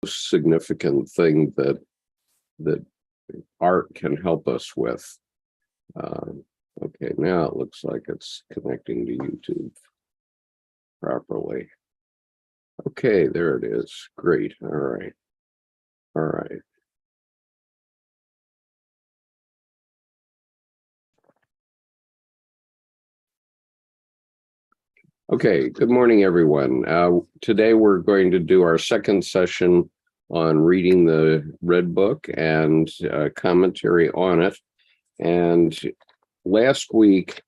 most significant thing that art can help us with. Okay, now it looks like it's connecting to YouTube properly. Okay, there it is. Great. All right. All right. Okay, good morning, everyone. Today we're going to do our second session on reading the Red Book and commentary on it. And last week,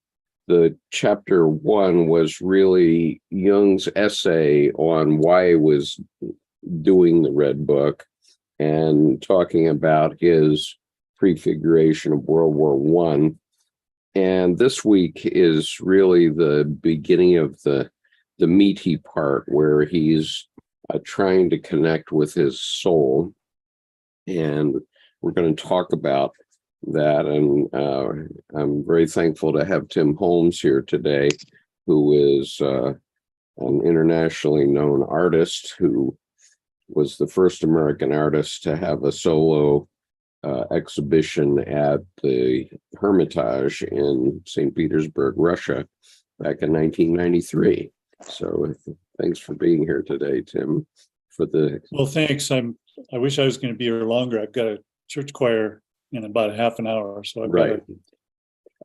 the chapter 1 was really Jung's essay on why he was doing the Red Book and talking about his prefiguration of World War I. And this week is really the beginning of the meaty part where he's trying to connect with his soul. And we're going to talk about that. And I'm very thankful to have Tim Holmes here today, who is an internationally known artist who was the first American artist to have a solo exhibition at the Hermitage in St. Petersburg, Russia, back in 1993. So thanks for being here today, Tim. Well, thanks. I wish I was going to be here longer. I've got a church choir in about half an hour, so I've got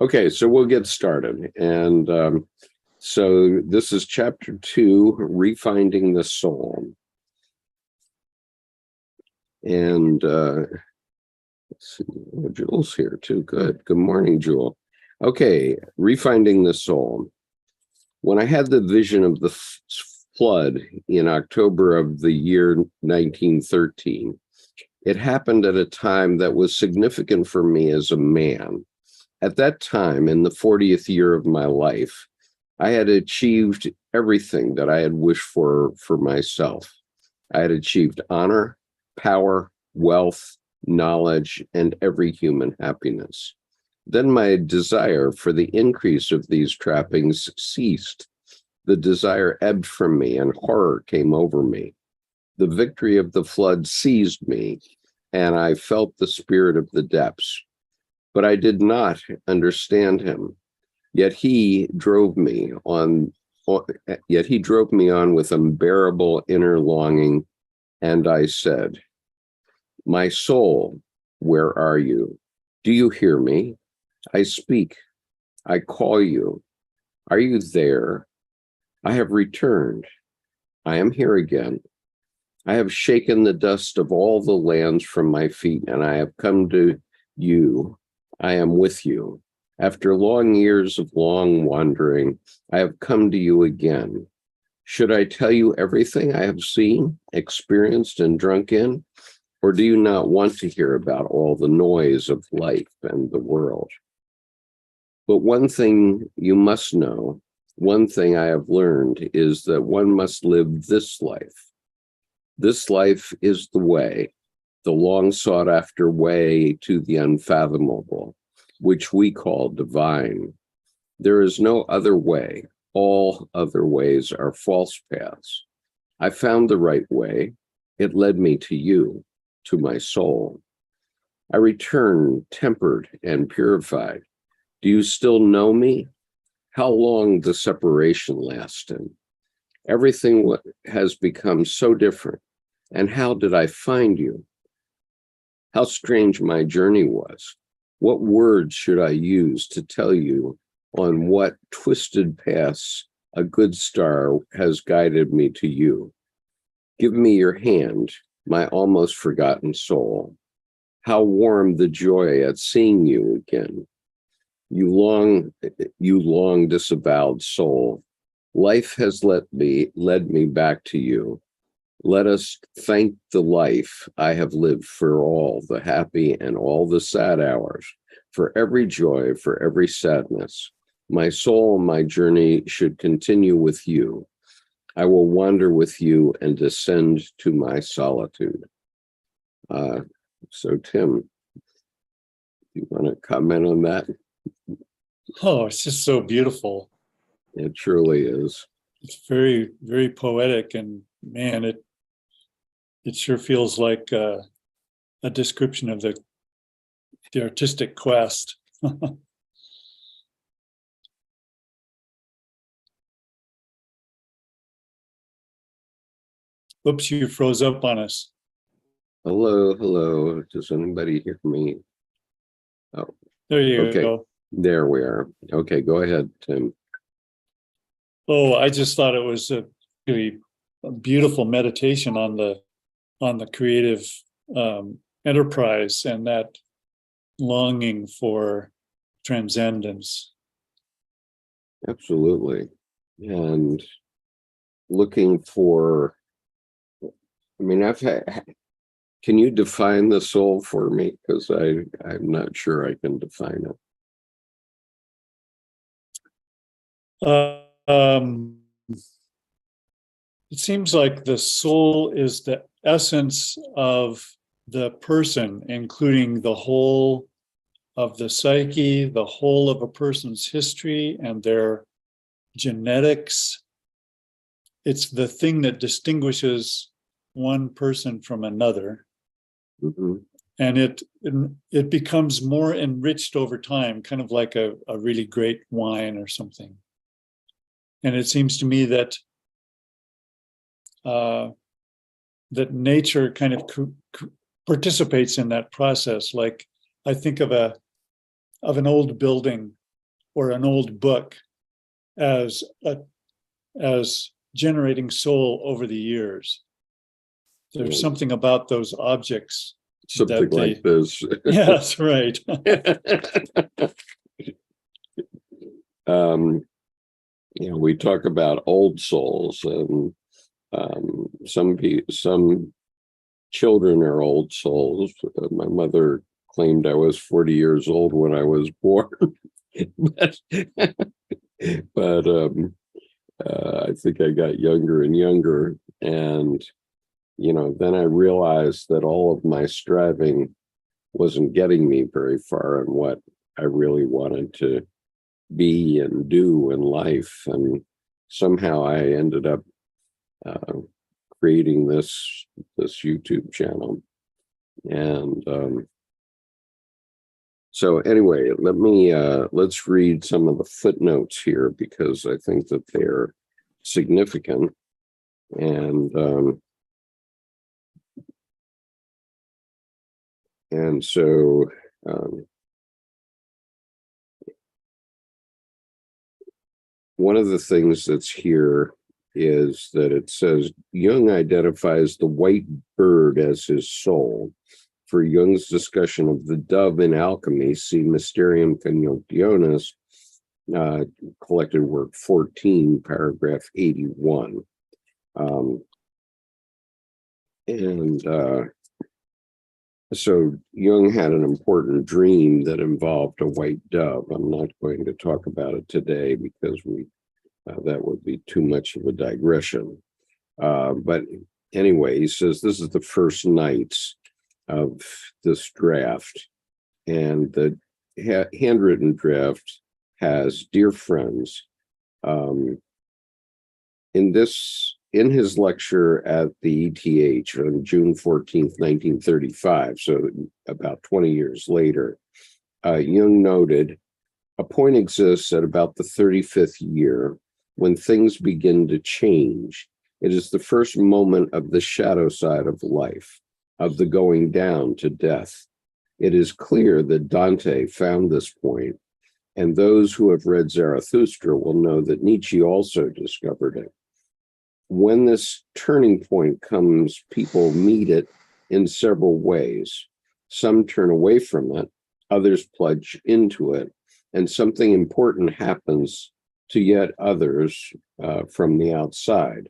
Okay, so we'll get started. And so this is chapter 2, Refinding the Soul. And let's see, Jewel's here too. Good morning, Jewel. Okay, Refinding the Soul. When I had the vision of the flood in October of the year 1913, it happened at a time that was significant for me as a man. At that time, in the 40th year of my life, I had achieved everything that I had wished for myself. I had achieved honor, power, wealth, knowledge, and every human happiness. Then my desire for the increase of these trappings ceased. The desire ebbed from me and horror came over me. The victory of the flood seized me, and I felt the spirit of the depths. But I did not understand him. Yet he drove me on with unbearable inner longing, and I said, "My soul, where are you? Do you hear me? I speak. I call you. Are you there? I have returned. I am here again. I have shaken the dust of all the lands from my feet, and I have come to you. I am with you. After long years of long wandering, I have come to you again. Should I tell you everything I have seen, experienced, and drunk in? Or do you not want to hear about all the noise of life and the world? But one thing you must know, one thing I have learned, is that one must live this life. This life is the way, the long sought after way to the unfathomable, which we call divine. There is no other way. All other ways are false paths. I found the right way. It led me to you, to my soul. I return tempered and purified. Do you still know me? How long the separation lasted? Everything has become so different. And how did I find you? How strange my journey was. What words should I use to tell you on what twisted paths a good star has guided me to you? Give me your hand, my almost forgotten soul. How warm the joy at seeing you again. You long disavowed soul. Life has led me back to you. Let us thank the life I have lived for all the happy and all the sad hours, for every joy, for every sadness. My soul, my journey should continue with you. I will wander with you and descend to my solitude. So, Tim, you want to comment on that? Oh, it's just so beautiful. It truly is. It's very, very poetic, and man, it sure feels like a description of the artistic quest. Oops, you froze up on us. Hello, hello. Does anybody hear me? Oh, There you okay. go. There we are. Okay, go ahead, Tim. Oh, I just thought it was a really beautiful meditation on the creative enterprise and that longing for transcendence. Absolutely. And looking for, I mean, can you define the soul for me? Because I'm not sure I can define it. It seems like the soul is the essence of the person, including the whole of the psyche, the whole of a person's history and their genetics. It's the thing that distinguishes one person from another. Mm-hmm. And it becomes more enriched over time, kind of like a really great wine or something. And it seems to me that that nature kind of participates in that process. Like I think of an old building or an old book as generating soul over the years. There's something about those objects. Something like this. Yeah, that's right. We talk about old souls, and some children are old souls. My mother claimed I was 40 years old when I was born, but I think I got younger and younger, and then I realized that all of my striving wasn't getting me very far on what I really wanted to be and do in life. And somehow I ended up creating this YouTube channel. And so anyway, let's read some of the footnotes here, because I think that they're significant. And so one of the things that's here is that it says Jung identifies the white bird as his soul. For Jung's discussion of the dove in alchemy, see Mysterium Conjunctionis, collected work 14, paragraph 81. So Jung had an important dream that involved a white dove. I'm not going to talk about it today because that would be too much of a digression. But anyway, he says this is the first nights of this draft, and the handwritten draft has, "Dear friends," in his lecture at the ETH on June 14th, 1935, so about 20 years later, Jung noted, "A point exists at about the 35th year when things begin to change. It is the first moment of the shadow side of life, of the going down to death. It is clear that Dante found this point, and those who have read Zarathustra will know that Nietzsche also discovered it. When this turning point comes, people meet it in several ways. Some turn away from it, others plunge into it, and something important happens to yet others from the outside.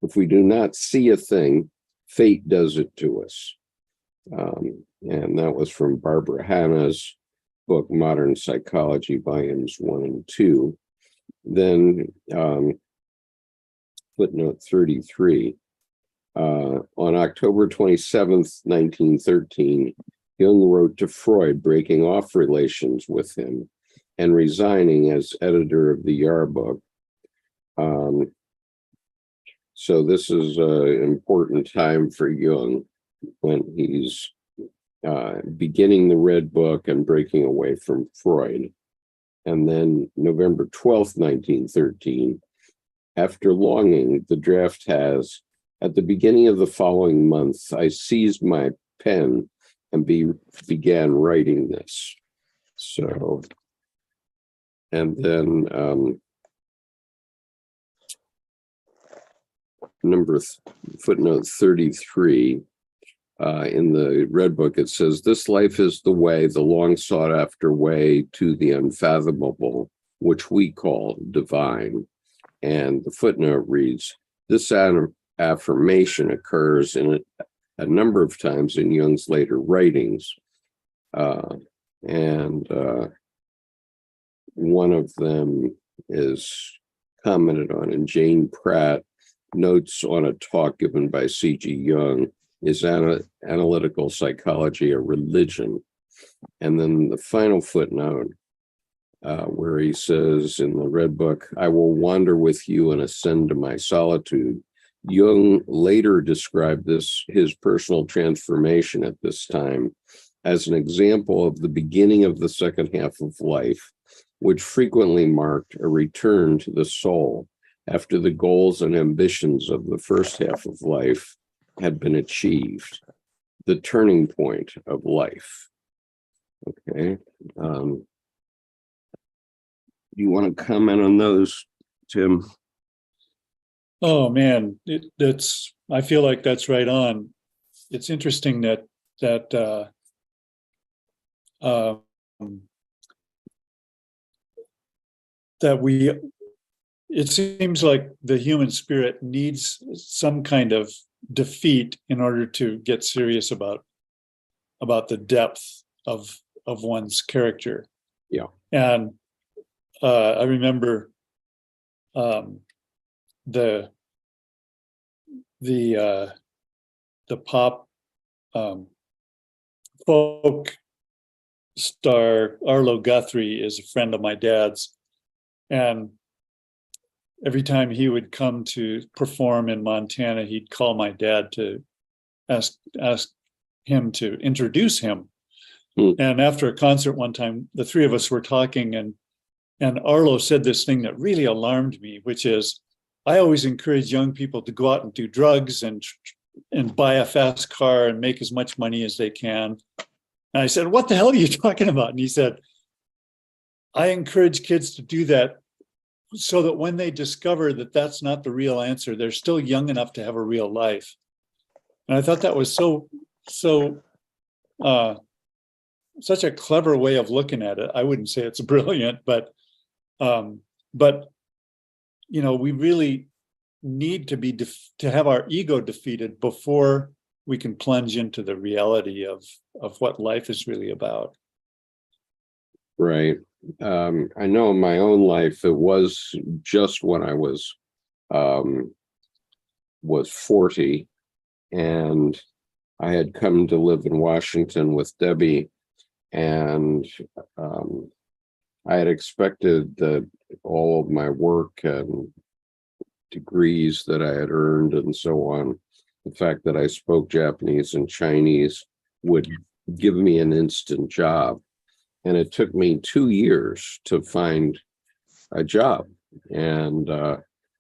If we do not see a thing, fate does it to us." And that was from Barbara Hanna's book, Modern Psychology, volumes 1 and 2. Then footnote 33. On October 27th, 1913, Jung wrote to Freud, breaking off relations with him and resigning as editor of the Jahrbuch. So this is an important time for Jung when he's beginning the Red Book and breaking away from Freud. And then November 12th, 1913, after longing, the draft has, at the beginning of the following month, I seized my pen and began writing this. So, and then footnote 33, in the Red Book, it says, this life is the way, the long sought after way to the unfathomable, which we call divine. And the footnote reads, this affirmation occurs in a number of times in Jung's later writings. And one of them is commented on in Jane Pratt notes on a talk given by C.G. Jung, is analytical psychology a religion? And then the final footnote, where he says in the Red Book, I will wander with you and ascend to my solitude. Jung later described his personal transformation at this time, as an example of the beginning of the second half of life, which frequently marked a return to the soul after the goals and ambitions of the first half of life had been achieved, the turning point of life. Okay. Do you want to comment on those, Tim? Oh man, I feel like that's right on. It's interesting that it seems like the human spirit needs some kind of defeat in order to get serious about the depth of one's character. Yeah. And I remember the pop folk star Arlo Guthrie is a friend of my dad's, and every time he would come to perform in Montana, he'd call my dad to ask him to introduce him. And after a concert one time, the three of us were talking, and Arlo said this thing that really alarmed me, which is, I always encourage young people to go out and do drugs and buy a fast car and make as much money as they can. And I said, what the hell are you talking about? And he said, I encourage kids to do that so that when they discover that that's not the real answer, they're still young enough to have a real life. And I thought that was such a clever way of looking at it. I wouldn't say it's brilliant, but you know, we really need to have our ego defeated before we can plunge into the reality of what life is really about. Right. I know in my own life, it was just when I was 40, and I had come to live in Washington with Debbie, and I had expected that all of my work and degrees that I had earned and so on, the fact that I spoke Japanese and Chinese, would give me an instant job. And it took me 2 years to find a job. And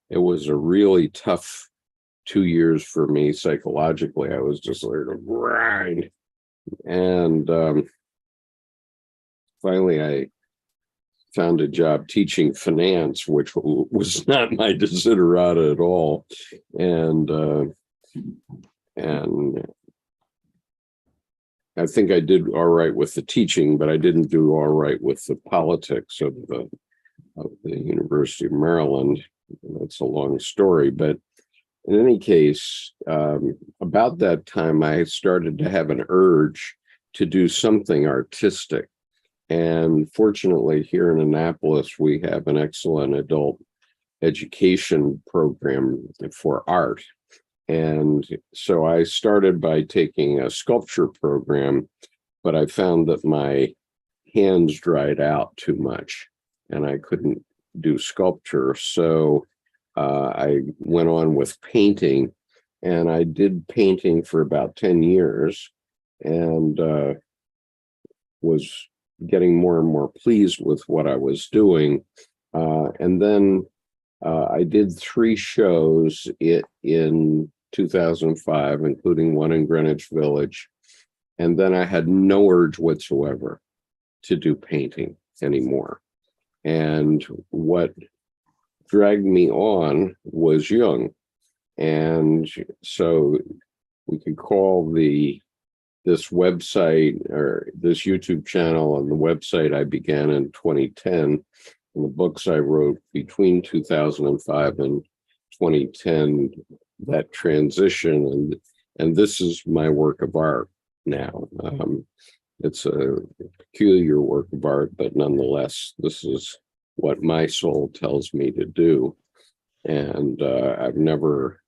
it was a really tough 2 years for me psychologically. I was just like a grind. And finally, I found a job teaching finance, which was not my desiderata at all. And I think I did all right with the teaching, but I didn't do all right with the politics of the University of Maryland. That's a long story, but in any case, about that time, I started to have an urge to do something artistic. And fortunately, here in Annapolis, we have an excellent adult education program for art. And so I started by taking a sculpture program, but I found that my hands dried out too much and I couldn't do sculpture. So I went on with painting, and I did painting for about 10 years and was getting more and more pleased with what I was doing. And then I did 3 shows in 2005, including one in Greenwich Village. And then I had no urge whatsoever to do painting anymore. And what dragged me on was Jung. And so we could call this website or this YouTube channel on the website I began in 2010, and the books I wrote between 2005 and 2010, that transition, and this is my work of art now. It's a peculiar work of art, but nonetheless, this is what my soul tells me to do. And I've never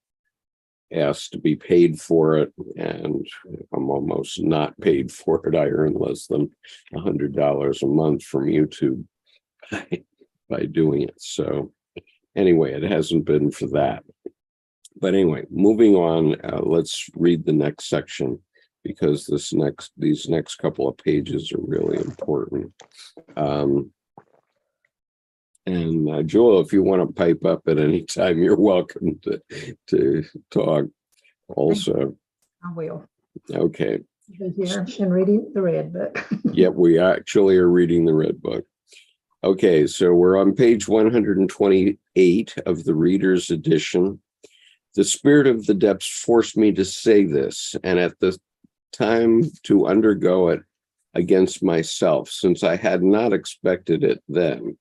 asked to be paid for it, and I'm almost not paid for it. I earn less than $100 a month from YouTube by doing it. So anyway, it hasn't been for that. But anyway, moving on, let's read the next section, because these next couple of pages are really important. And Joel, if you want to pipe up at any time, you're welcome to talk also. I will. Okay. Here and reading the red book. Yep, we actually are reading the red book. Okay, so we're on page 128 of the Reader's Edition. The spirit of the depths forced me to say this, and at the time to undergo it against myself, since I had not expected it then.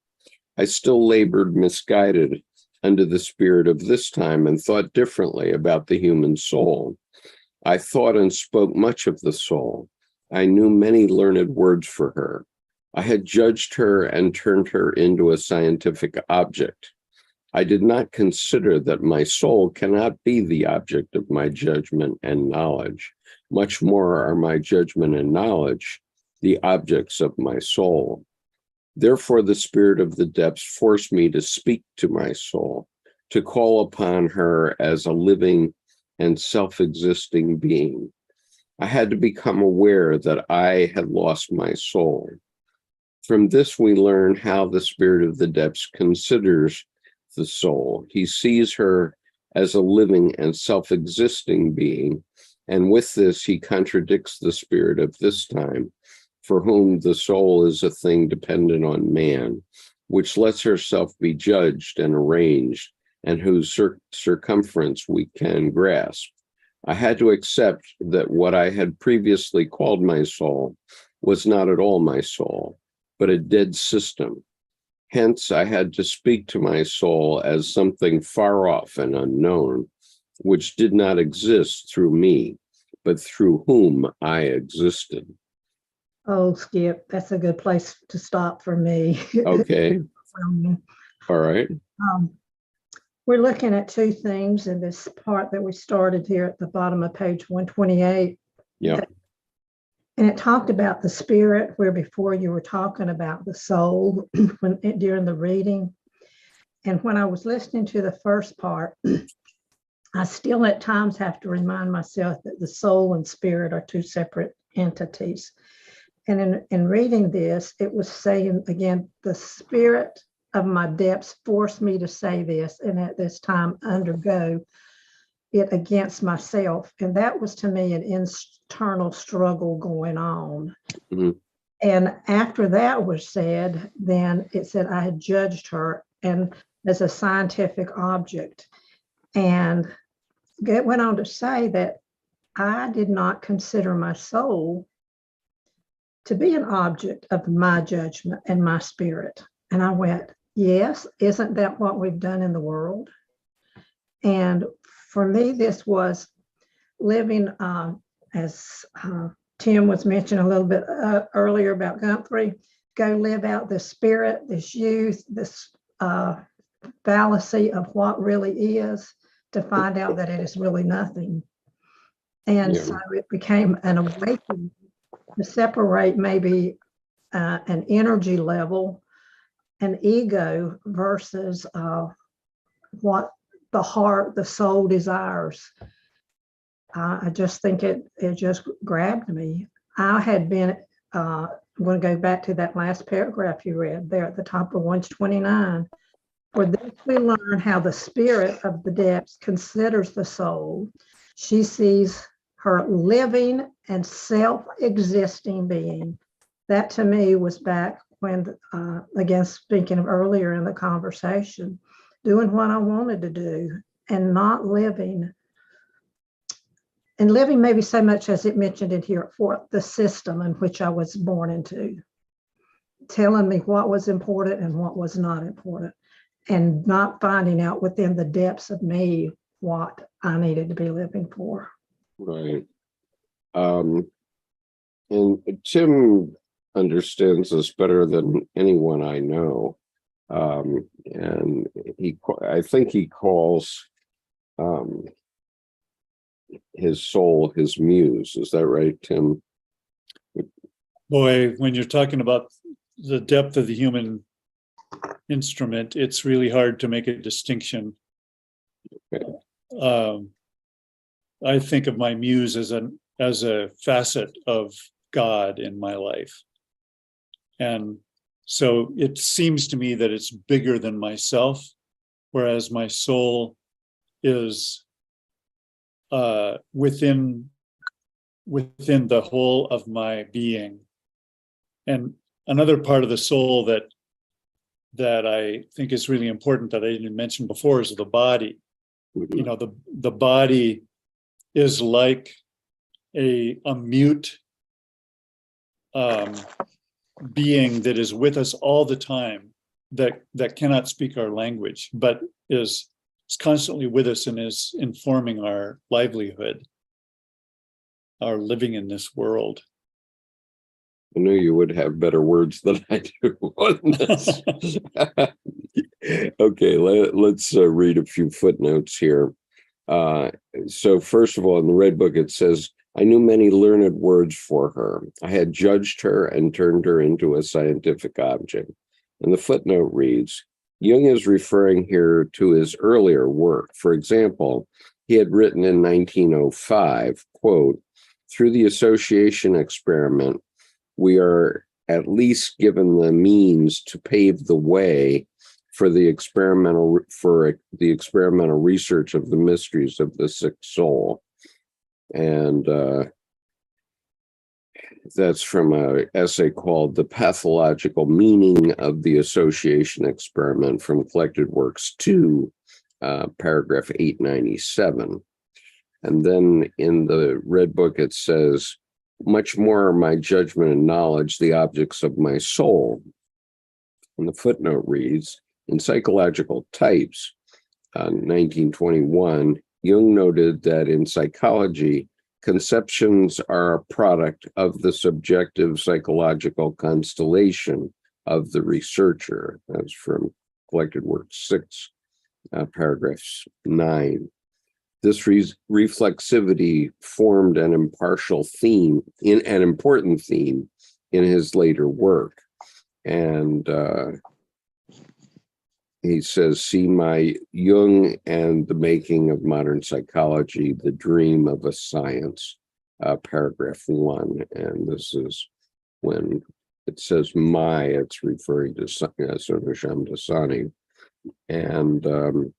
I still labored misguided under the spirit of this time and thought differently about the human soul. I thought and spoke much of the soul. I knew many learned words for her. I had judged her and turned her into a scientific object. I did not consider that my soul cannot be the object of my judgment and knowledge. Much more are my judgment and knowledge the objects of my soul. Therefore, the spirit of the depths forced me to speak to my soul, to call upon her as a living and self-existing being. I had to become aware that I had lost my soul. From this, we learn how the spirit of the depths considers the soul. He sees her as a living and self-existing being, and with this, he contradicts the spirit of this time, for whom the soul is a thing dependent on man, which lets herself be judged and arranged, and whose circumference we can grasp. I had to accept that what I had previously called my soul was not at all my soul, but a dead system. Hence, I had to speak to my soul as something far off and unknown, which did not exist through me, but through whom I existed. Oh, Skip, that's a good place to stop for me. Okay. All right. We're looking at 2 things in this part that we started here at the bottom of page 128. Yeah. And it talked about the spirit, where before you were talking about the soul during the reading. And when I was listening to the first part, I still at times have to remind myself that the soul and spirit are 2 separate entities. And in reading this, it was saying, again, the spirit of my depths forced me to say this, and at this time undergo it against myself. And that was to me an internal struggle going on. Mm-hmm. And after that was said, then it said I had judged her and as a scientific object. And it went on to say that I did not consider my soul to be an object of my judgment and my spirit. And I went, yes, isn't that what we've done in the world? And for me, this was living, as Tim was mentioning a little bit earlier about Guthrie, go live out the spirit, this youth, this fallacy of what really is, to find out that it is really nothing. And so it became an awakening to separate maybe an energy level, an ego versus what the heart, the soul desires. I just think it just grabbed me. I had been, I'm going to go back to that last paragraph you read there at the top of 129. For this we learn how the spirit of the depths considers the soul. She sees her living and self-existing being. That to me was back when, again, speaking of earlier in the conversation, doing what I wanted to do and not living. And living maybe so much as it mentioned in here for the system in which I was born into, telling me what was important and what was not important, and not finding out within the depths of me what I needed to be living for. Right. And Tim understands this better than anyone I know. And I think he calls his soul his muse. Is that right, Tim? Boy, when you're talking about the depth of the human instrument, it's really hard to make a distinction. Okay. I think of my muse as a facet of God in my life. And so it seems to me that it's bigger than myself, whereas my soul is within the whole of my being. And another part of the soul that I think is really important that I didn't mention before is the body. Mm-hmm. You know, the body is like a mute being that is with us all the time, that cannot speak our language, but is constantly with us and is informing our livelihood, our living in this world. I knew you would have better words than I do on this. Okay, let's read a few footnotes here. So first of all, in the Red Book, it says, I knew many learned words for her. I had judged her and turned her into a scientific object. And the footnote reads, Jung is referring here to his earlier work. For example, he had written in 1905, quote, through the association experiment, we are at least given the means to pave the way for the experimental research of the mysteries of the sick soul. And that's from an essay called The Pathological Meaning of the Association Experiment from Collected Works 2, paragraph 897. And then in the Red Book, it says, much more are my judgment and knowledge the objects of my soul. And the footnote reads, in Psychological Types, 1921, Jung noted that in psychology, conceptions are a product of the subjective psychological constellation of the researcher. That's from Collected Works 6, paragraphs 9. This reflexivity formed an important theme in his later work. And he says, see my Jung and the Making of Modern Psychology, The Dream of a Science, paragraph 1. And this is when it says my, it's referring to Sonu Shamdasani. And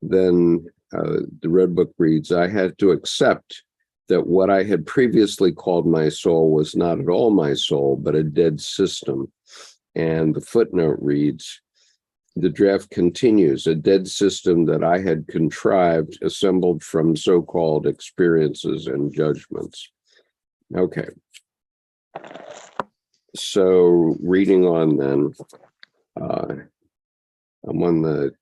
then the Red Book reads, I had to accept that what I had previously called my soul was not at all my soul, but a dead system. And the footnote reads, the draft continues, a dead system that I had contrived, assembled from so-called experiences and judgments. Okay. So reading on then, I'm on the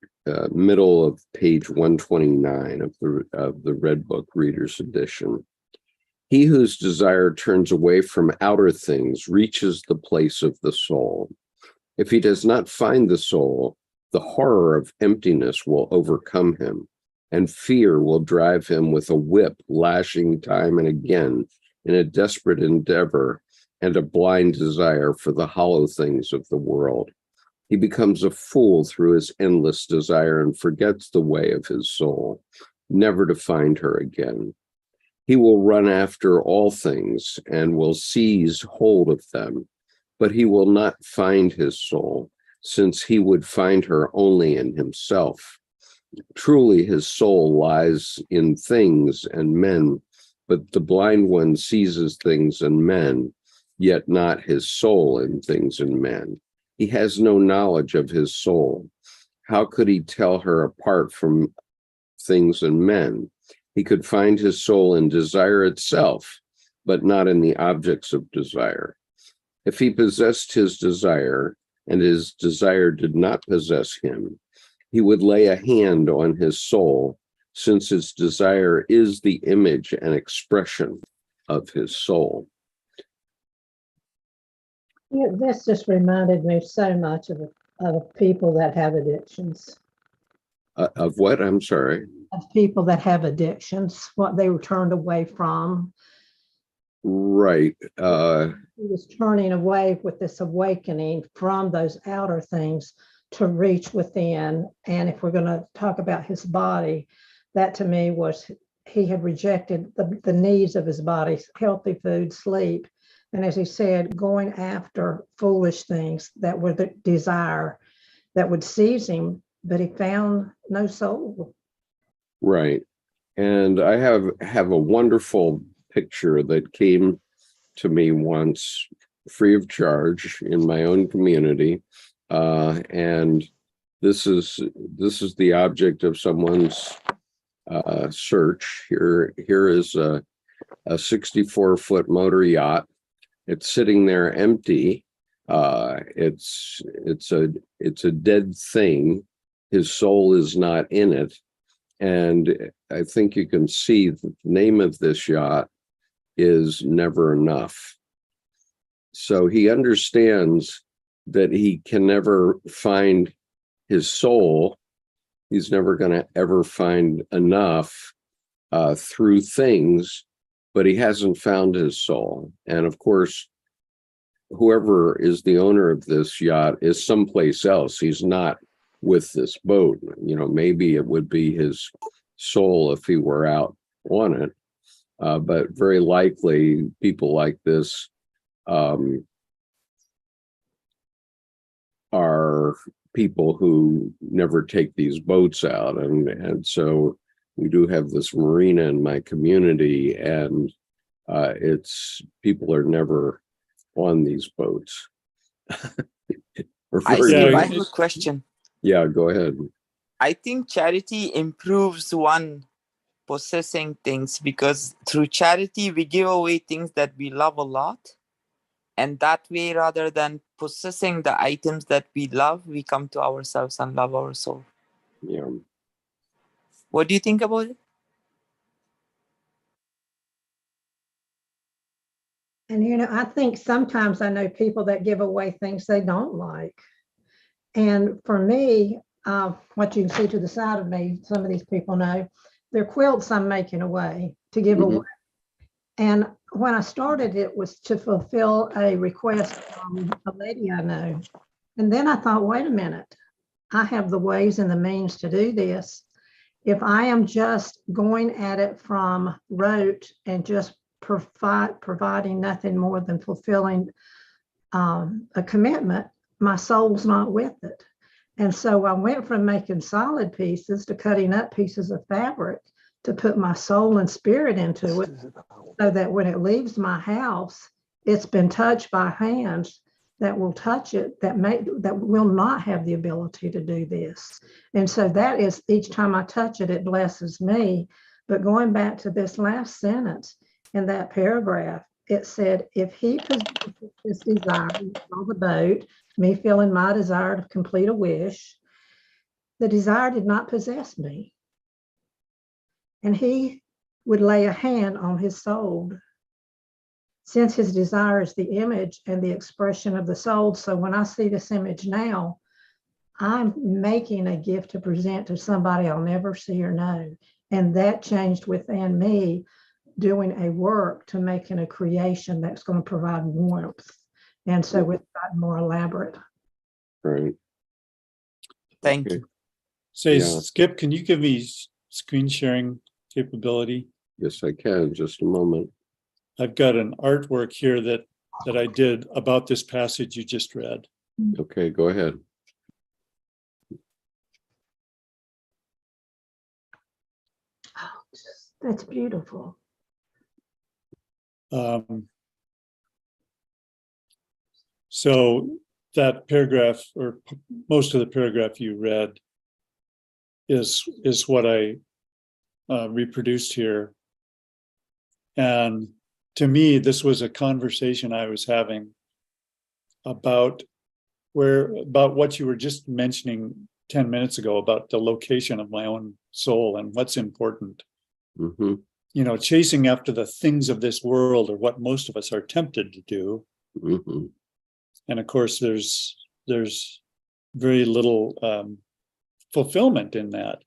middle of page 129 of the Red Book Reader's Edition. He whose desire turns away from outer things reaches the place of the soul. If he does not find the soul, the horror of emptiness will overcome him, and fear will drive him with a whip, lashing time and again in a desperate endeavor and a blind desire for the hollow things of the world. He becomes a fool through his endless desire and forgets the way of his soul, never to find her again. He will run after all things and will seize hold of them, but he will not find his soul, since he would find her only in himself. Truly, his soul lies in things and men, but the blind one seizes things and men, yet not his soul in things and men. He has no knowledge of his soul. How could he tell her apart from things and men? He could find his soul in desire itself, but not in the objects of desire. If he possessed his desire, and his desire did not possess him, he would lay a hand on his soul, since his desire is the image and expression of his soul. Yeah, this just reminded me so much of people that have addictions, Of what? I'm sorry. of people that have addictions, what they were turned away from. Right. He was turning away with this awakening from those outer things to reach within. And if we're going to talk about his body, that to me was he had rejected the needs of his body, healthy food, sleep. And as he said, going after foolish things that were the desire that would seize him, but he found no soul. Right. And I have a wonderful picture that came to me once free of charge in my own community. And this is the object of someone's search. Here is a 64-foot motor yacht. It's sitting there empty. It's a dead thing. His soul is not in it. And I think you can see the name of this yacht is Never Enough. So he understands that he can never find his soul. He's never going to ever find enough through things, but he hasn't found his soul. And of course, whoever is the owner of this yacht is someplace else. He's not with this boat. You know, maybe it would be his soul if he were out on it. But very likely people like this are people who never take these boats out. And so we do have this marina in my community, and it's people are never on these boats. I have a it's- question. Yeah, go ahead. I think charity improves one possessing things, because through charity we give away things that we love a lot, and that way, rather than possessing the items that we love, we come to ourselves and love our soul. Yeah. What do you think about it? And, I think sometimes I know people that give away things they don't like. And for me, what you can see to the side of me, some of these people know, they're quilts I'm making away to give away. And when I started, it was to fulfill a request from a lady I know. And then I thought, wait a minute, I have the ways and the means to do this. If I am just going at it from rote and just providing nothing more than fulfilling a commitment, my soul's not with it. And so I went from making solid pieces to cutting up pieces of fabric to put my soul and spirit into it, so that when it leaves my house, it's been touched by hands that will touch it, that will not have the ability to do this. And so that is, each time I touch it, it blesses me. But going back to this last sentence in that paragraph, it said, if he possesses his desire on the boat, me feeling my desire to complete a wish, the desire did not possess me. And he would lay a hand on his soul, since his desire is the image and the expression of the soul. So when I see this image now, I'm making a gift to present to somebody I'll never see or know. And that changed within me, doing a work to making a creation that's going to provide warmth. And so it's gotten more elaborate. Right. Thank Okay. you. Say, Yeah. Skip, can you give me screen sharing capability? Yes, I can. Just a moment. I've got an artwork here that I did about this passage you just read. Okay, go ahead. Oh, that's beautiful. So that paragraph, or most of the paragraph you read, is what I reproduced here. And to me, this was a conversation I was having about what you were just mentioning 10 minutes ago about the location of my own soul and what's important. Mm-hmm. You know, chasing after the things of this world are what most of us are tempted to do. Mm-hmm. And of course, there's very little fulfillment in that,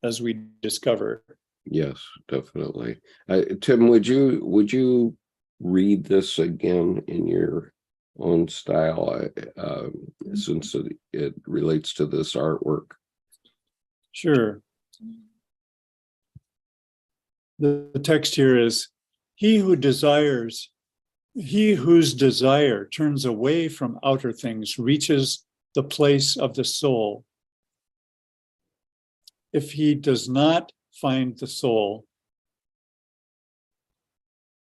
as we discover. Yes, definitely. Tim, would you read this again in your own style, since it relates to this artwork? Sure. The text here is, he whose desire turns away from outer things reaches the place of the soul. If he does not find the soul,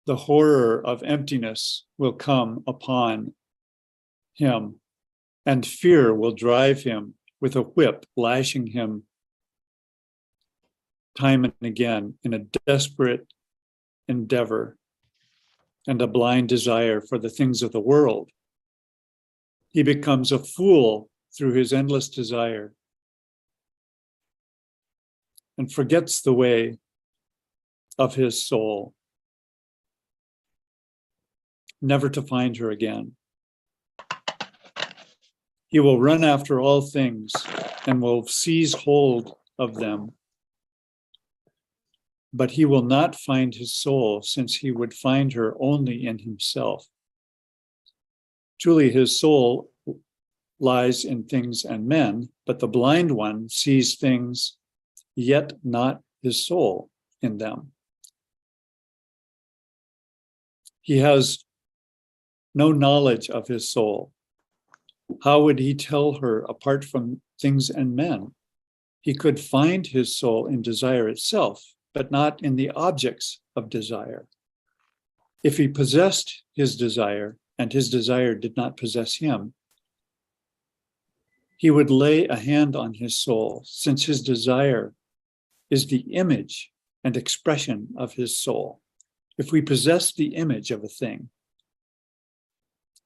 the horror of emptiness will come upon him, and fear will drive him with a whip, lashing him time and again in a desperate endeavor and a blind desire for the things of the world. He becomes a fool through his endless desire and forgets the way of his soul, never to find her again. He will run after all things and will seize hold of them, but he will not find his soul, since he would find her only in himself. Truly, his soul lies in things and men, but the blind one sees things, yet not his soul in them. He has no knowledge of his soul. How would he tell her apart from things and men? He could find his soul in desire itself, but not in the objects of desire. If he possessed his desire, and his desire did not possess him, he would lay a hand on his soul, since his desire is the image and expression of his soul. If we possess the image of a thing,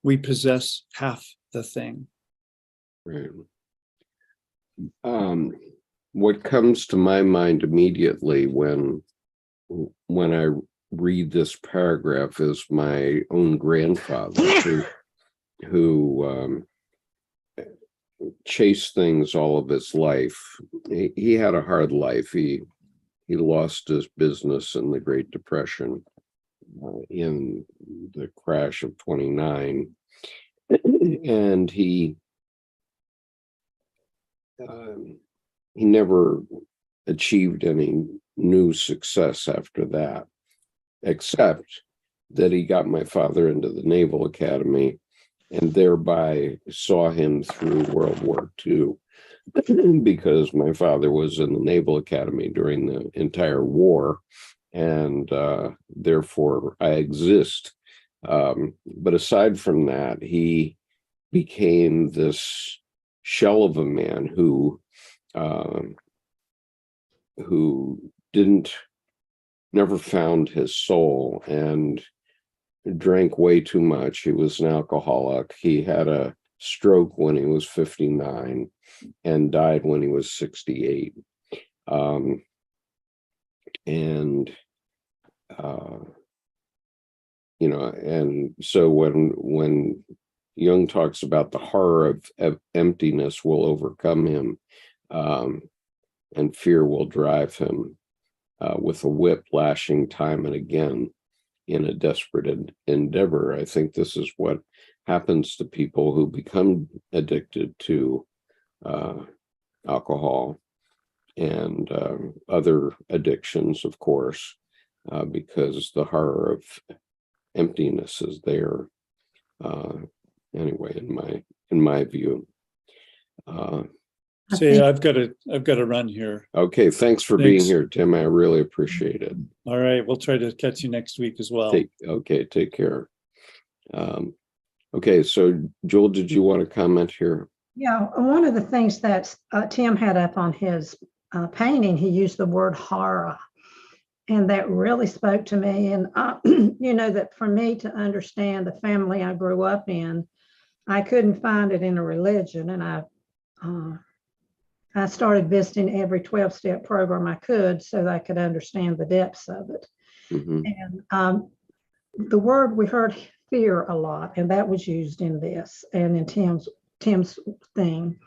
we possess half the thing. Right. What comes to my mind immediately when I read this paragraph is my own grandfather, who chased things all of his life. He had a hard life. He lost his business in the Great Depression, in the crash of 29, and he never achieved any new success after that, except that he got my father into the Naval Academy and thereby saw him through World War II, because my father was in the Naval Academy during the entire war, and therefore I exist. But aside from that, he became this shell of a man who never found his soul and drank way too much. He was an alcoholic. He had a stroke when he was 59 and died when he was 68. And so when Jung talks about the horror of emptiness will overcome him, and fear will drive him, with a whip lashing time and again in a desperate endeavor. I think this is what happens to people who become addicted to alcohol, and other addictions, of course, because the horror of emptiness is there. Anyway, in my view. I See, think- I've got to run here. Okay, thanks for being here, Tim. I really appreciate it. All right, we'll try to catch you next week as well. Take care. Okay, so Joel, did you want to comment here? Yeah, one of the things that Tim had up on his painting, he used the word horror. And that really spoke to me. And, that for me to understand the family I grew up in, I couldn't find it in a religion. And I started visiting every 12-step program I could so that I could understand the depths of it. Mm-hmm. And the word, we heard fear a lot, and that was used in this and in Tim's thing.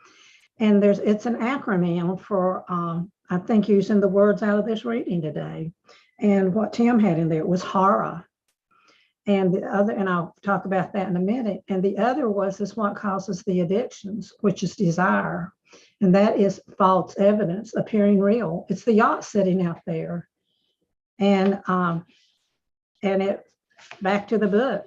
And it's an acronym for, I think, using the words out of this reading today. And what Tim had in there was horror. And the other, and I'll talk about that in a minute. And the other is what causes the addictions, which is desire. And that is false evidence appearing real. It's the yacht sitting out there. And it, back to the book.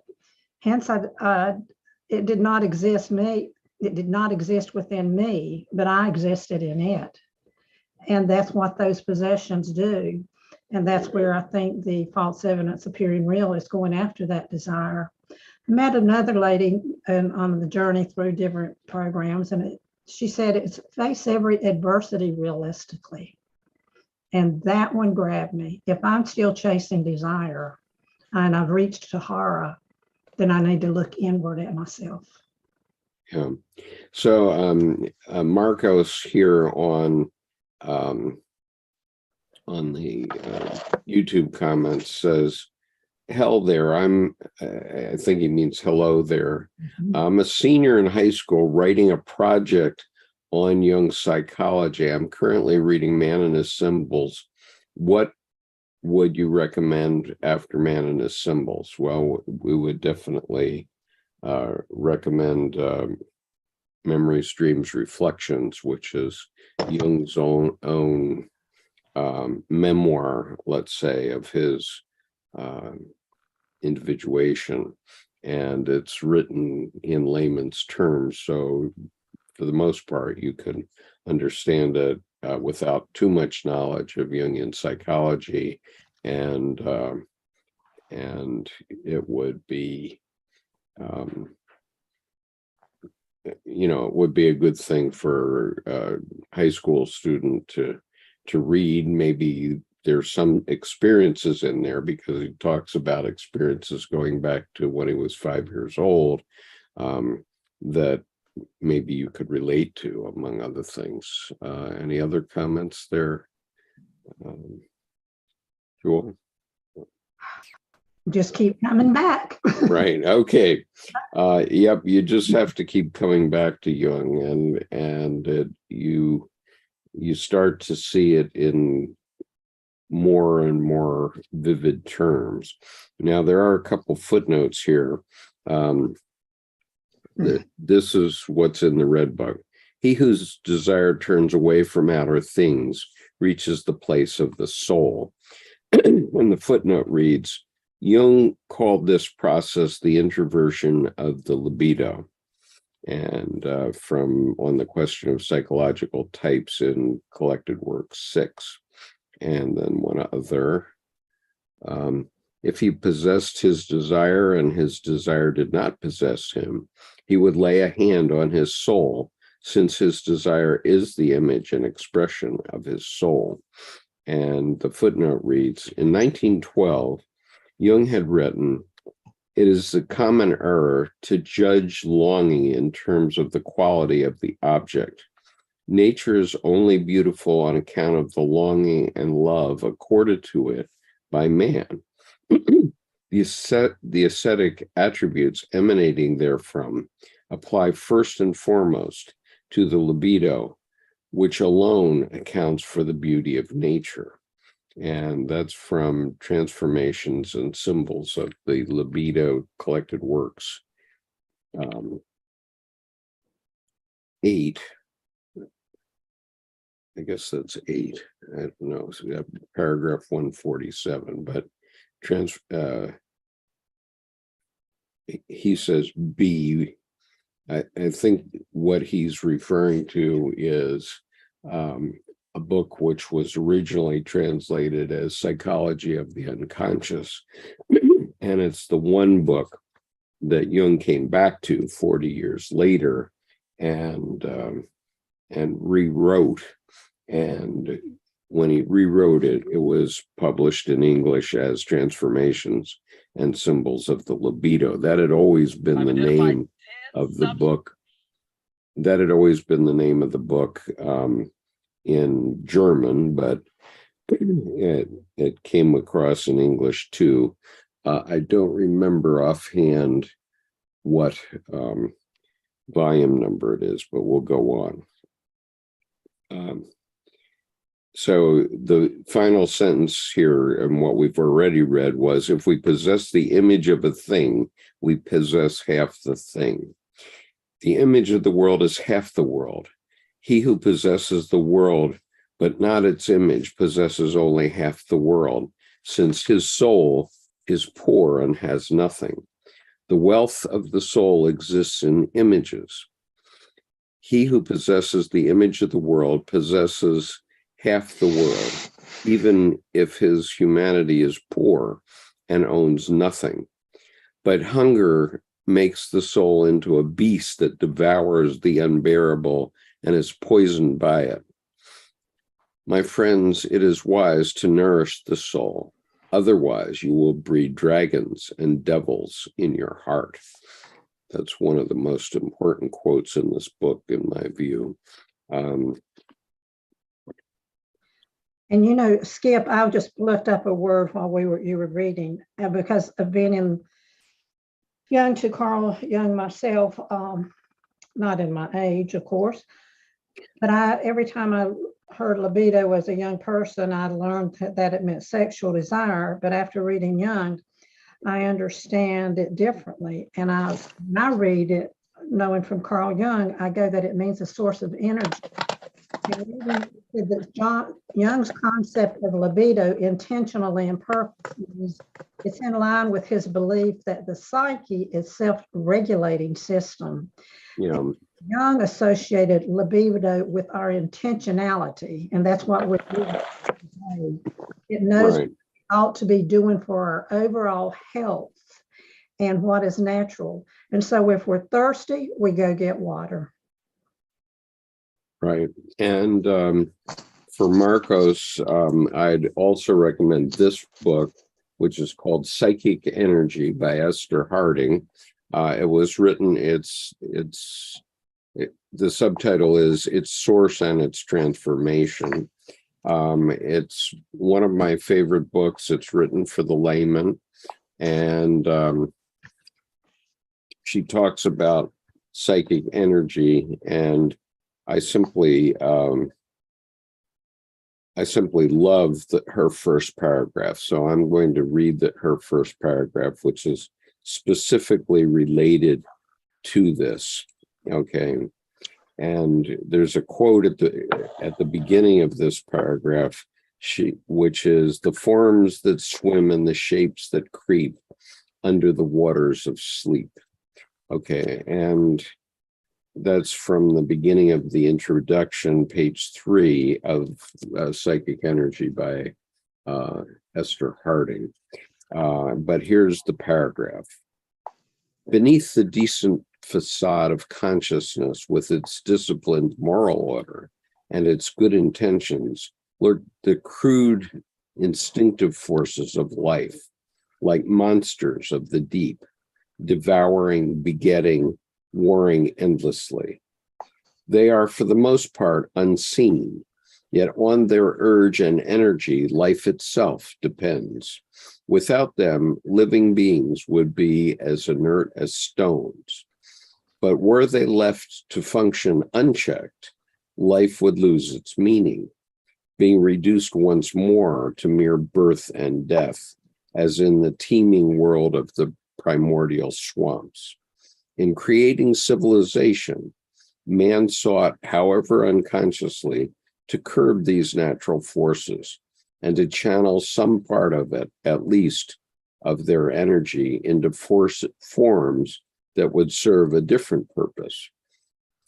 Hence, it did not exist me. It did not exist within me, but I existed in it. And that's what those possessions do. And that's where I think the false evidence appearing real is going after that desire. I met another lady on the journey through different programs, and she said it's face every adversity realistically. And that one grabbed me. If I'm still chasing desire and I've reached to horror, then I need to look inward at myself. Yeah. So Marcos here on the YouTube comments says, hell there, I think he means hello there. Mm-hmm. I'm a senior in high school writing a project on Jung psychology. I'm currently reading Man and His Symbols. What would you recommend after Man and His Symbols? Well, we would definitely recommend Memories, Dreams, Reflections, which is Jung's own memoir, let's say, of his individuation. And it's written in layman's terms. So for the most part, you can understand it without too much knowledge of Jungian psychology. And it would be, it would be a good thing for a high school student to read. Maybe there's some experiences in there because he talks about experiences going back to when he was 5 years old that maybe you could relate to, among other things. Any other comments there? Joel? Just keep coming back. Right. Okay. Yep. You just have to keep coming back to Jung, and you start to see it in more and more vivid terms. Now, there are a couple footnotes here. This is what's in the Red Book. He whose desire turns away from outer things reaches the place of the soul. And the footnote reads, Jung called this process the introversion of the libido. And from On the Question of Psychological Types in Collected Works 6. And then one other. If he possessed his desire and his desire did not possess him, he would lay a hand on his soul, since his desire is the image and expression of his soul. And the footnote reads, in 1912, Jung had written, it is a common error to judge longing in terms of the quality of the object. Nature is only beautiful on account of the longing and love accorded to it by man. The ascetic attributes emanating therefrom apply first and foremost to the libido, which alone accounts for the beauty of nature. And that's from Transformations and Symbols of the Libido Collected Works 8. I guess that's 8. I don't know. So we have paragraph 147, but he says B. I think what he's referring to is a book which was originally translated as Psychology of the Unconscious. And it's the one book that Jung came back to 40 years later and rewrote. And when he rewrote it, it was published in English as Transformations and Symbols of the Libido. That had always been the name of the book. That had always been the name of the book in German, but it came across in English too. I don't remember offhand what volume number it is, but we'll go on. So the final sentence here, and what we've already read, was, if we possess the image of a thing, we possess half the thing. The image of the world is half the world. He who possesses the world, but not its image, possesses only half the world, since his soul is poor and has nothing. The wealth of the soul exists in images. He who possesses the image of the world possesses half the world, even if his humanity is poor and owns nothing. But hunger makes the soul into a beast that devours the unbearable and is poisoned by it. My friends, it is wise to nourish the soul. Otherwise, you will breed dragons and devils in your heart. That's one of the most important quotes in this book, in my view. And you know, Skip, I just looked up a word while you were reading, because of being in young to Carl Jung myself, not in my age, of course, but every time I heard libido as a young person, I learned that it meant sexual desire. But after reading Jung, I understand it differently. And when I read it, knowing from Carl Jung, I go that it means a source of energy. Jung's concept of libido, intentionally and purposely, it's in line with his belief that the psyche is a self-regulating system. Yeah. Jung associated libido with our intentionality, and that's what we're doing today. It knows what we ought to be doing for our overall health and what is natural. And so if we're thirsty, we go get water. Right. And for Marcos, I'd also recommend this book, which is called Psychic Energy by Esther Harding. It was written, the subtitle is Its Source and Its Transformation. It's one of my favorite books. It's written for the layman. And she talks about psychic energy, and I simply love her first paragraph. So I'm going to read her first paragraph, which is specifically related to this. Okay. And there's a quote at the beginning of this paragraph, which is, the forms that swim and the shapes that creep under the waters of sleep. Okay. And that's from the beginning of the introduction, page 3 of Psychic Energy by Esther Harding. But here's the paragraph. Beneath the decent facade of consciousness, with its disciplined moral order and its good intentions, lurk the crude, instinctive forces of life, like monsters of the deep, devouring, begetting, warring endlessly. They are, for the most part, unseen, yet on their urge and energy, life itself depends. Without them, living beings would be as inert as stones. But were they left to function unchecked, life would lose its meaning, being reduced once more to mere birth and death, as in the teeming world of the primordial swamps. In creating civilization, man sought, however unconsciously, to curb these natural forces and to channel some part of it, at least of their energy, into forms that would serve a different purpose.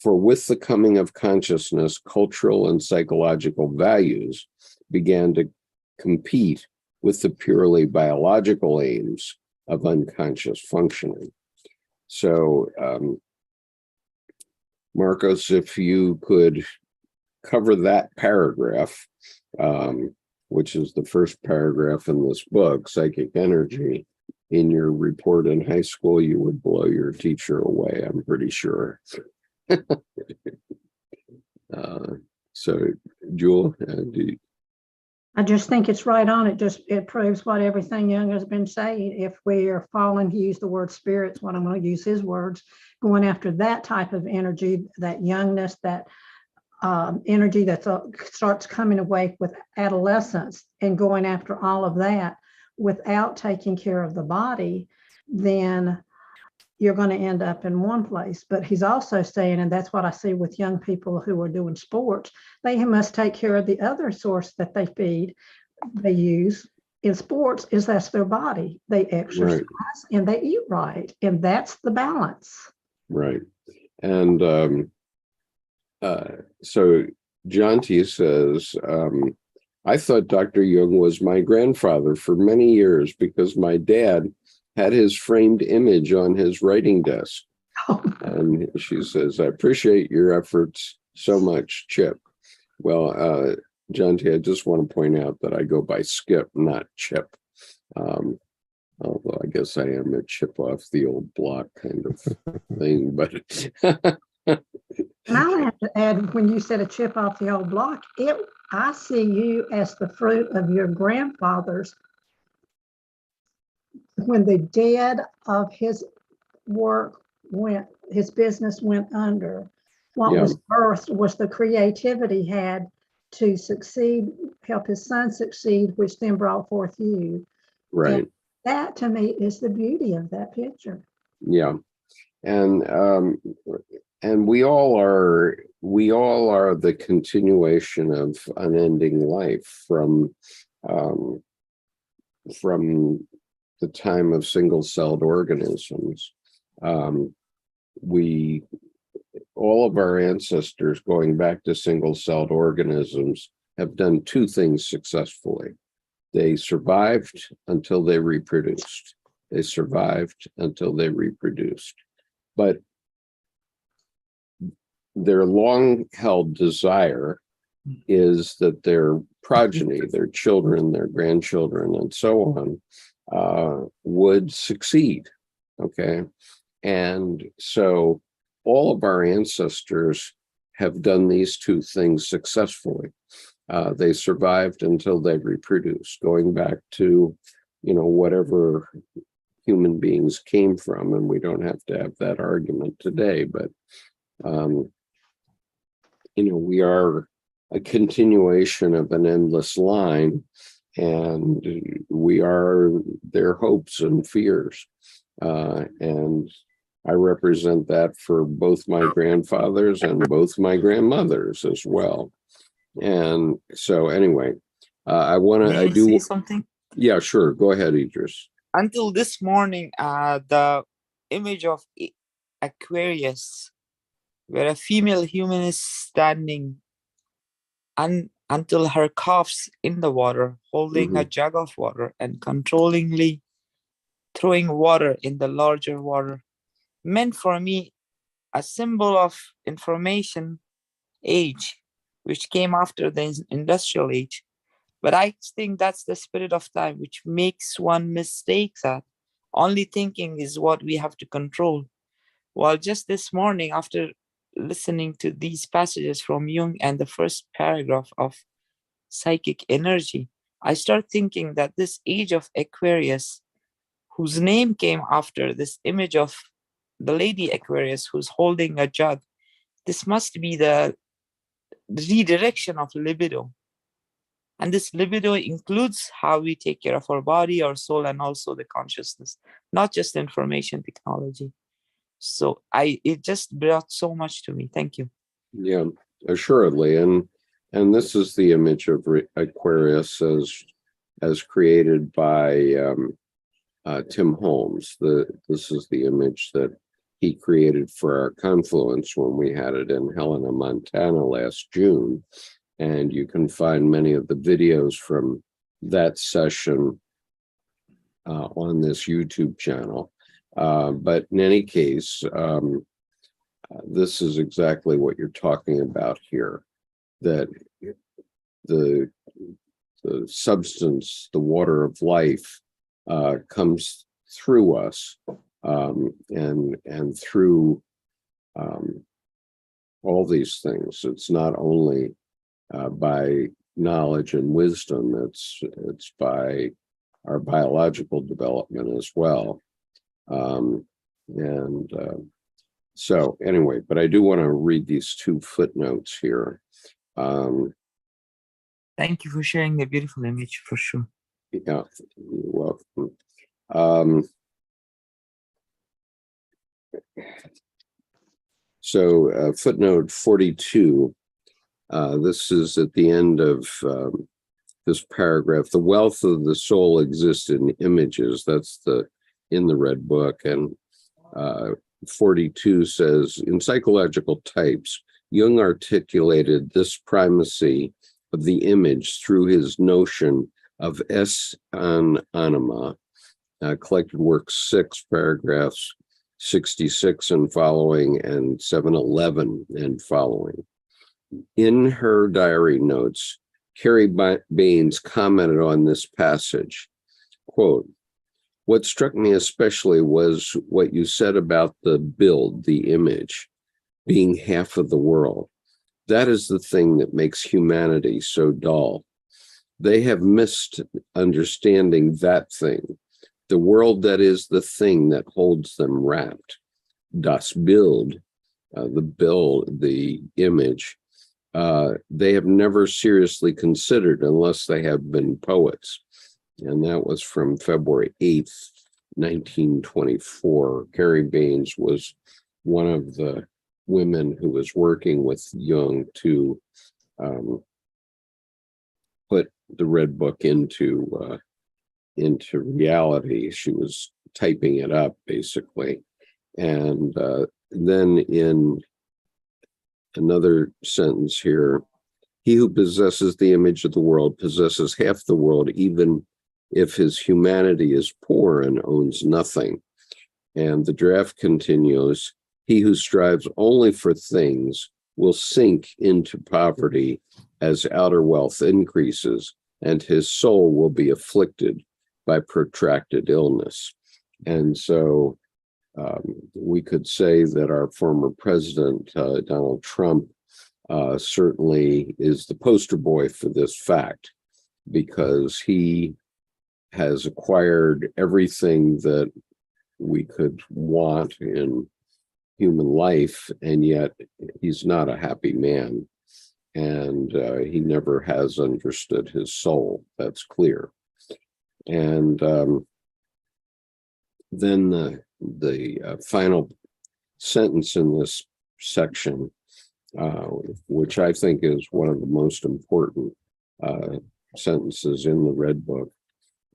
For with the coming of consciousness, cultural and psychological values began to compete with the purely biological aims of unconscious functioning. So, Marcos, if you could cover that paragraph, which is the first paragraph in this book, Psychic Energy, in your report in high school, you would blow your teacher away, I'm pretty sure. So, Jewel, I just think it's right on. It proves what everything Jung has been saying. If we are falling, he used the word spirits, what I'm going to use his words, going after that type of energy, that youngness, that energy that starts coming away with adolescence and going after all of that without taking care of the body, then you're going to end up in one place. But he's also saying, and that's what I see with young people who are doing sports, they must take care of the other source that they feed, they use in sports, is that's their body. They exercise and they eat right. And that's the balance. Right. And so John T says, I thought Dr. Jung was my grandfather for many years because my dad had his framed image on his writing desk. And she says, I appreciate your efforts so much, Chip. Well, John T, I just want to point out that I go by Skip, not Chip. Although I guess I am a chip off the old block kind of thing, but and I'll have to add, when you said a chip off the old block, I see you as the fruit of your grandfather's. When the dead of his work his business went under, what was birthed was the creativity he had to succeed, help his son succeed, which then brought forth you. Right. And that to me is the beauty of that picture. Yeah. And we all are the continuation of unending life from the time of single-celled organisms. All of our ancestors going back to single-celled organisms have done two things successfully. They survived until they reproduced. They survived until they reproduced. But their long-held desire is that their progeny, their children, their grandchildren, and so on, would succeed, okay? And so all of our ancestors have done these two things successfully. They survived until they reproduced, going back to, whatever human beings came from, and we don't have to have that argument today, but, we are a continuation of an endless line, and we are their hopes and fears. And I represent that for both my grandfathers and both my grandmothers as well. And so anyway, I say something? Yeah, sure. Go ahead, Idris. Until this morning, the image of Aquarius, where a female human is standing until her calves in the water, holding a jug of water and controllingly throwing water in the larger water, meant for me a symbol of information age, which came after the industrial age. But I think that's the spirit of time, which makes one mistake that only thinking is what we have to control. Well, just this morning, after listening to these passages from Jung and the first paragraph of Psychic Energy, I start thinking that this age of Aquarius, whose name came after this image of the lady Aquarius who's holding a jug, this must be the redirection of libido. And this libido includes how we take care of our body, our soul, and also the consciousness, not just information technology. So it just brought so much to me. Thank you. Yeah, assuredly. And And this is the image of Aquarius as created by Tim Holmes. This is the image that he created for our confluence when we had it in Helena, Montana last June. And you can find many of the videos from that session on this YouTube channel. But in any case, this is exactly what you're talking about here, that the substance, the water of life, comes through us and through all these things. It's not only by knowledge and wisdom, it's by our biological development as well. So anyway, but I do want to read these two footnotes here. Thank you for sharing the beautiful image, for sure. Yeah, you're welcome. So footnote 42, this is at the end of this paragraph. The wealth of the soul exists in images. That's in the Red Book. And 42 says, in psychological types, Jung articulated this primacy of the image through his notion of es an anima, collected work 6, paragraphs 66 and following, and 711 and following. In her diary notes, Carrie Baines commented on this passage, quote, what struck me especially was what you said about the build, the image, being half of the world. That is the thing that makes humanity so dull. They have missed understanding that thing, the world that is the thing that holds them wrapped. Das Bild, the image, they have never seriously considered unless they have been poets. And that was from February 8th, 1924. Carrie Baines was one of the women who was working with Jung to put the Red Book into reality. She was typing it up, basically. And then in another sentence here, he who possesses the image of the world possesses half the world, even if his humanity is poor and owns nothing. And the draft continues, he who strives only for things will sink into poverty as outer wealth increases, and his soul will be afflicted by protracted illness. And so we could say that our former president, Donald Trump, certainly is the poster boy for this fact, because he has acquired everything that we could want in human life, and yet he's not a happy man. And he never has understood his soul. That's clear. And then the final sentence in this section, which I think is one of the most important sentences in the Red Book.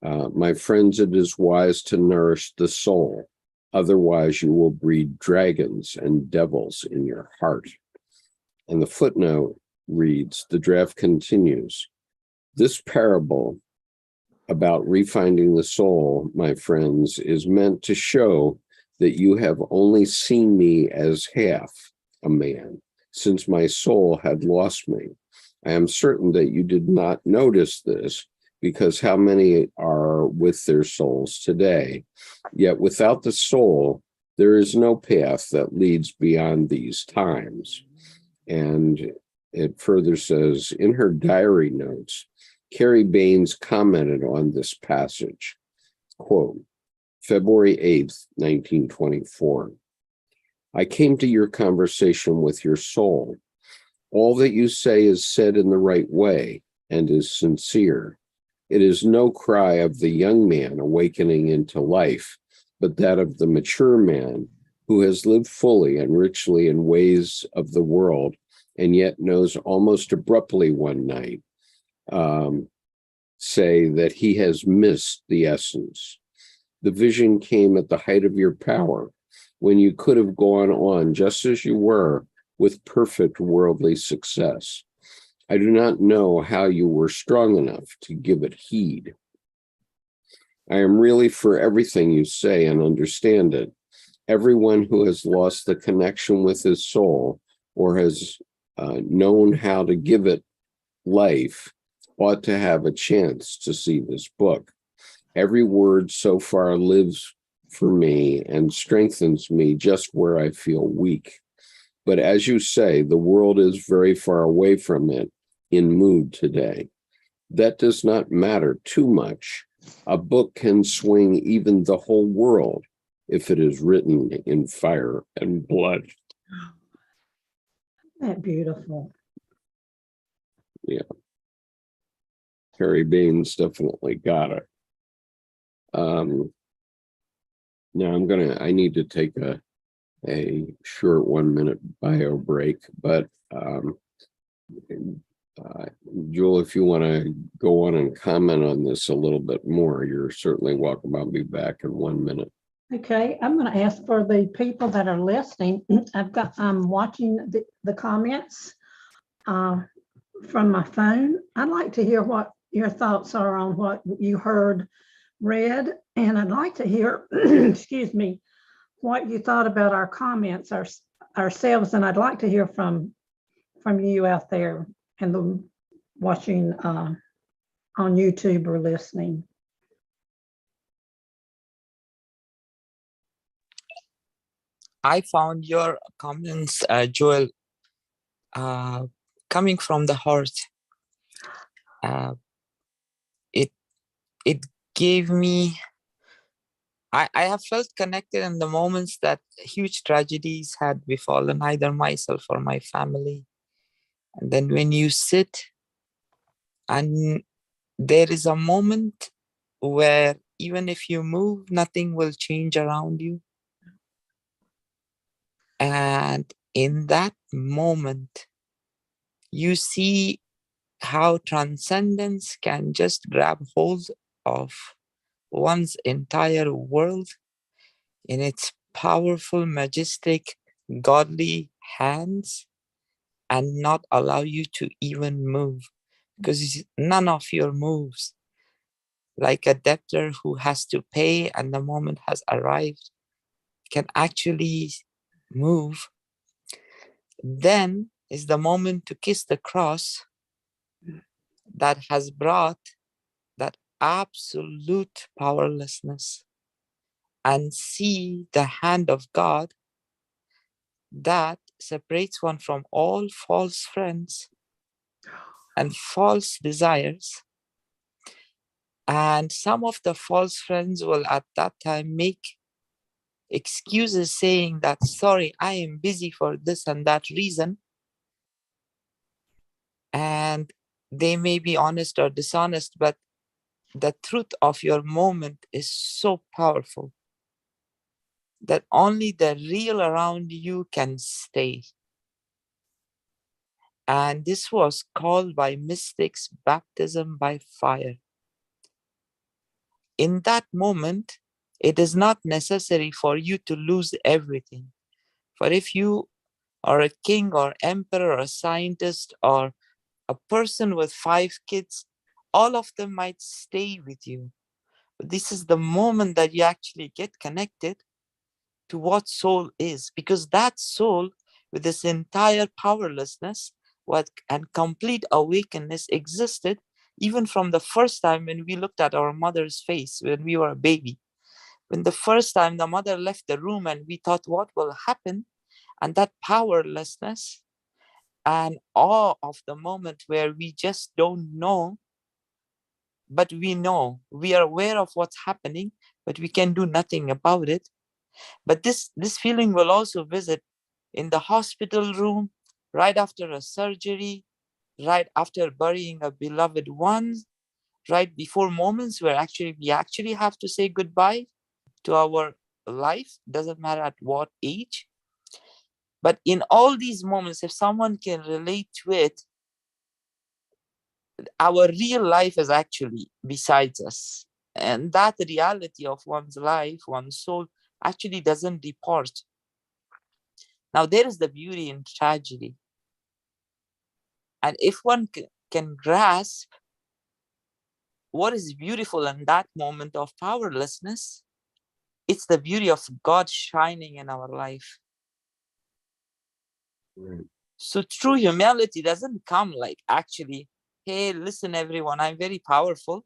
My friends, it is wise to nourish the soul. Otherwise, you will breed dragons and devils in your heart. And the footnote reads, the draft continues, this parable about refinding the soul, my friends, is meant to show that you have only seen me as half a man, since my soul had lost me. I am certain that you did not notice this, because how many are with their souls today? Yet without the soul, there is no path that leads beyond these times. And it further says, in her diary notes, Carrie Baines commented on this passage, quote, February 8th, 1924. I came to your conversation with your soul. All that you say is said in the right way and is sincere. It is no cry of the young man awakening into life, but that of the mature man who has lived fully and richly in ways of the world and yet knows almost abruptly one night, say that he has missed the essence. The vision came at the height of your power, when you could have gone on just as you were with perfect worldly success. I do not know how you were strong enough to give it heed. I am really for everything you say and understand it. Everyone who has lost the connection with his soul or has known how to give it life ought to have a chance to see this book. Every word so far lives for me and strengthens me just where I feel weak. But as you say, the world is very far away from it in mood today. That does not matter too much. A book can swing even the whole world if it is written in fire and blood. Isn't that beautiful? Yeah. Terry Baines definitely got it. Now I need to take a short 1 minute bio break, but Jewel, if you want to go on and comment on this a little bit more, you're certainly welcome. I'll be back in 1 minute. Okay, I'm going to ask for the people that are listening. I'm watching the comments from my phone. I'd like to hear what your thoughts are on what you heard read, and I'd like to hear, excuse me, what you thought about our comments ourselves, and I'd like to hear from you out there and the watching on YouTube or listening. I found your comments, Joel, coming from the heart. It gave me, I have felt connected in the moments that huge tragedies had befallen either myself or my family. And then when you sit and there is a moment where even if you move, nothing will change around you. And in that moment, you see how transcendence can just grab hold of one's entire world in its powerful, majestic, godly hands and not allow you to even move, because none of your moves, like a debtor who has to pay and the moment has arrived, can actually move. Then is the moment to kiss the cross that has brought that absolute powerlessness and see the hand of God that separates one from all false friends and false desires. And some of the false friends will at that time make excuses saying that, sorry, I am busy for this and that reason. And they may be honest or dishonest, but the truth of your moment is so powerful that only the real around you can stay. And this was called by mystics baptism by fire. In that moment, it is not necessary for you to lose everything. For if you are a king or emperor or a scientist or a person with 5 kids, all of them might stay with you. But this is the moment that you actually get connected to what soul is, because that soul with this entire powerlessness and complete awakeness existed even from the first time when we looked at our mother's face when we were a baby. When the first time the mother left the room and we thought what will happen, and that powerlessness and awe of the moment where we just don't know, but we know, we are aware of what's happening, but we can do nothing about it. But this feeling will also visit in the hospital room, right after a surgery, right after burying a beloved one, right before moments where we actually have to say goodbye to our life, doesn't matter at what age. But in all these moments, if someone can relate to it, our real life is actually besides us. And that reality of one's life, one's soul, actually doesn't depart. Now, there is the beauty in tragedy. And if one can grasp what is beautiful in that moment of powerlessness, it's the beauty of God shining in our life. Right. So true humility doesn't come like, actually, hey, listen, everyone, I'm very powerful,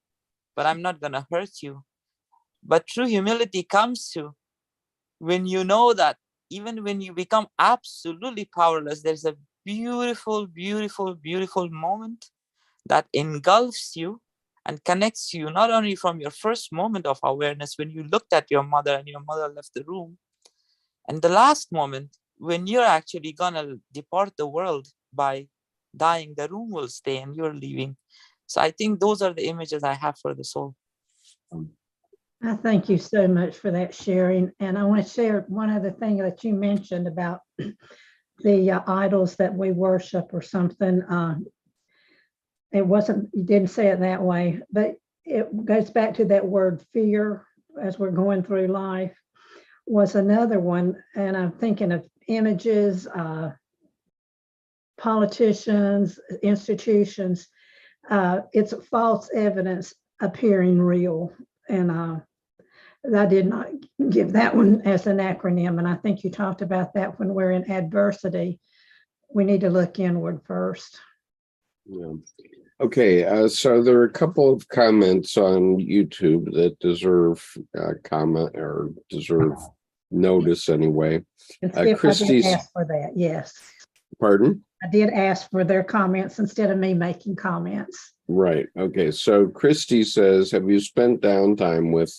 but I'm not going to hurt you. But true humility comes to when you know that even when you become absolutely powerless, there's a beautiful, beautiful, beautiful moment that engulfs you and connects you not only from your first moment of awareness when you looked at your mother and your mother left the room, and the last moment when you're actually gonna depart the world by dying, the room will stay and you're leaving. So I think those are the images I have for the soul. I thank you so much for that sharing. And I want to share one other thing that you mentioned about the idols that we worship or something. It wasn't, you didn't say it that way, but it goes back to that word fear as we're going through life was another one. And I'm thinking of images, politicians, institutions. It's false evidence appearing real. And I did not give that one as an acronym. And I think you talked about that when we're in adversity. We need to look inward first. Yeah. Okay, so there are a couple of comments on YouTube that deserve comment or deserve notice anyway. And Skip, I Christie's, did ask for that, yes. pardon? I did ask for their comments instead of me making comments. Right. Okay. So Christy says, have you spent downtime with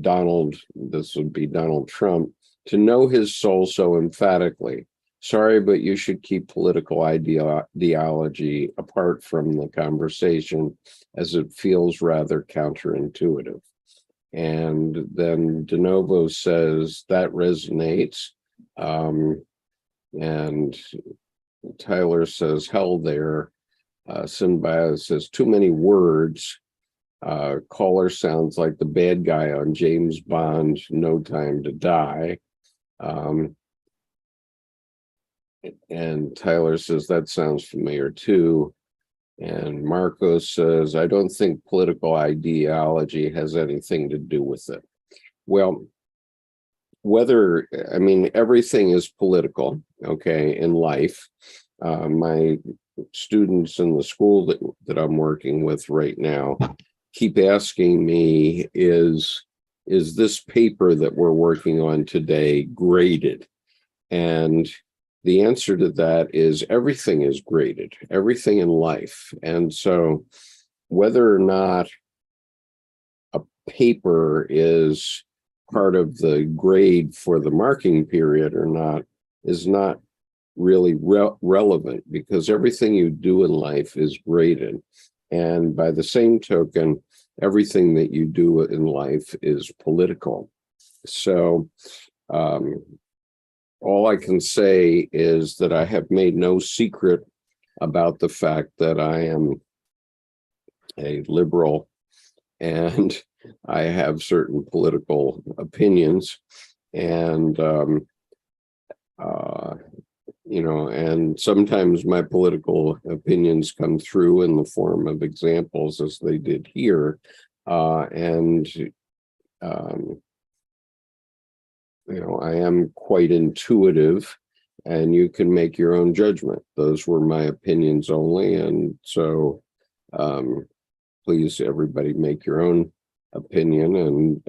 Donald, this would be Donald Trump, to know his soul so emphatically? Sorry, but you should keep political ideology apart from the conversation as it feels rather counterintuitive. And then DeNovo says that resonates. And Tyler says, hell there. Sinbad says, too many words. Caller sounds like the bad guy on James Bond, No Time to Die. And Tyler says, that sounds familiar too. And Marcos says, I don't think political ideology has anything to do with it. Well, everything is political, okay, in life. My students in the school that I'm working with right now keep asking me, is this paper that we're working on today graded? And the answer to that is everything is graded, everything in life. And so whether or not a paper is part of the grade for the marking period or not is not really relevant, because everything you do in life is graded. And by the same token, everything that you do in life is political. So all I can say is that I have made no secret about the fact that I am a liberal and I have certain political opinions, and and sometimes my political opinions come through in the form of examples, as they did here, I am quite intuitive, and you can make your own judgment. Those were my opinions only, and so please, everybody, make your own opinion and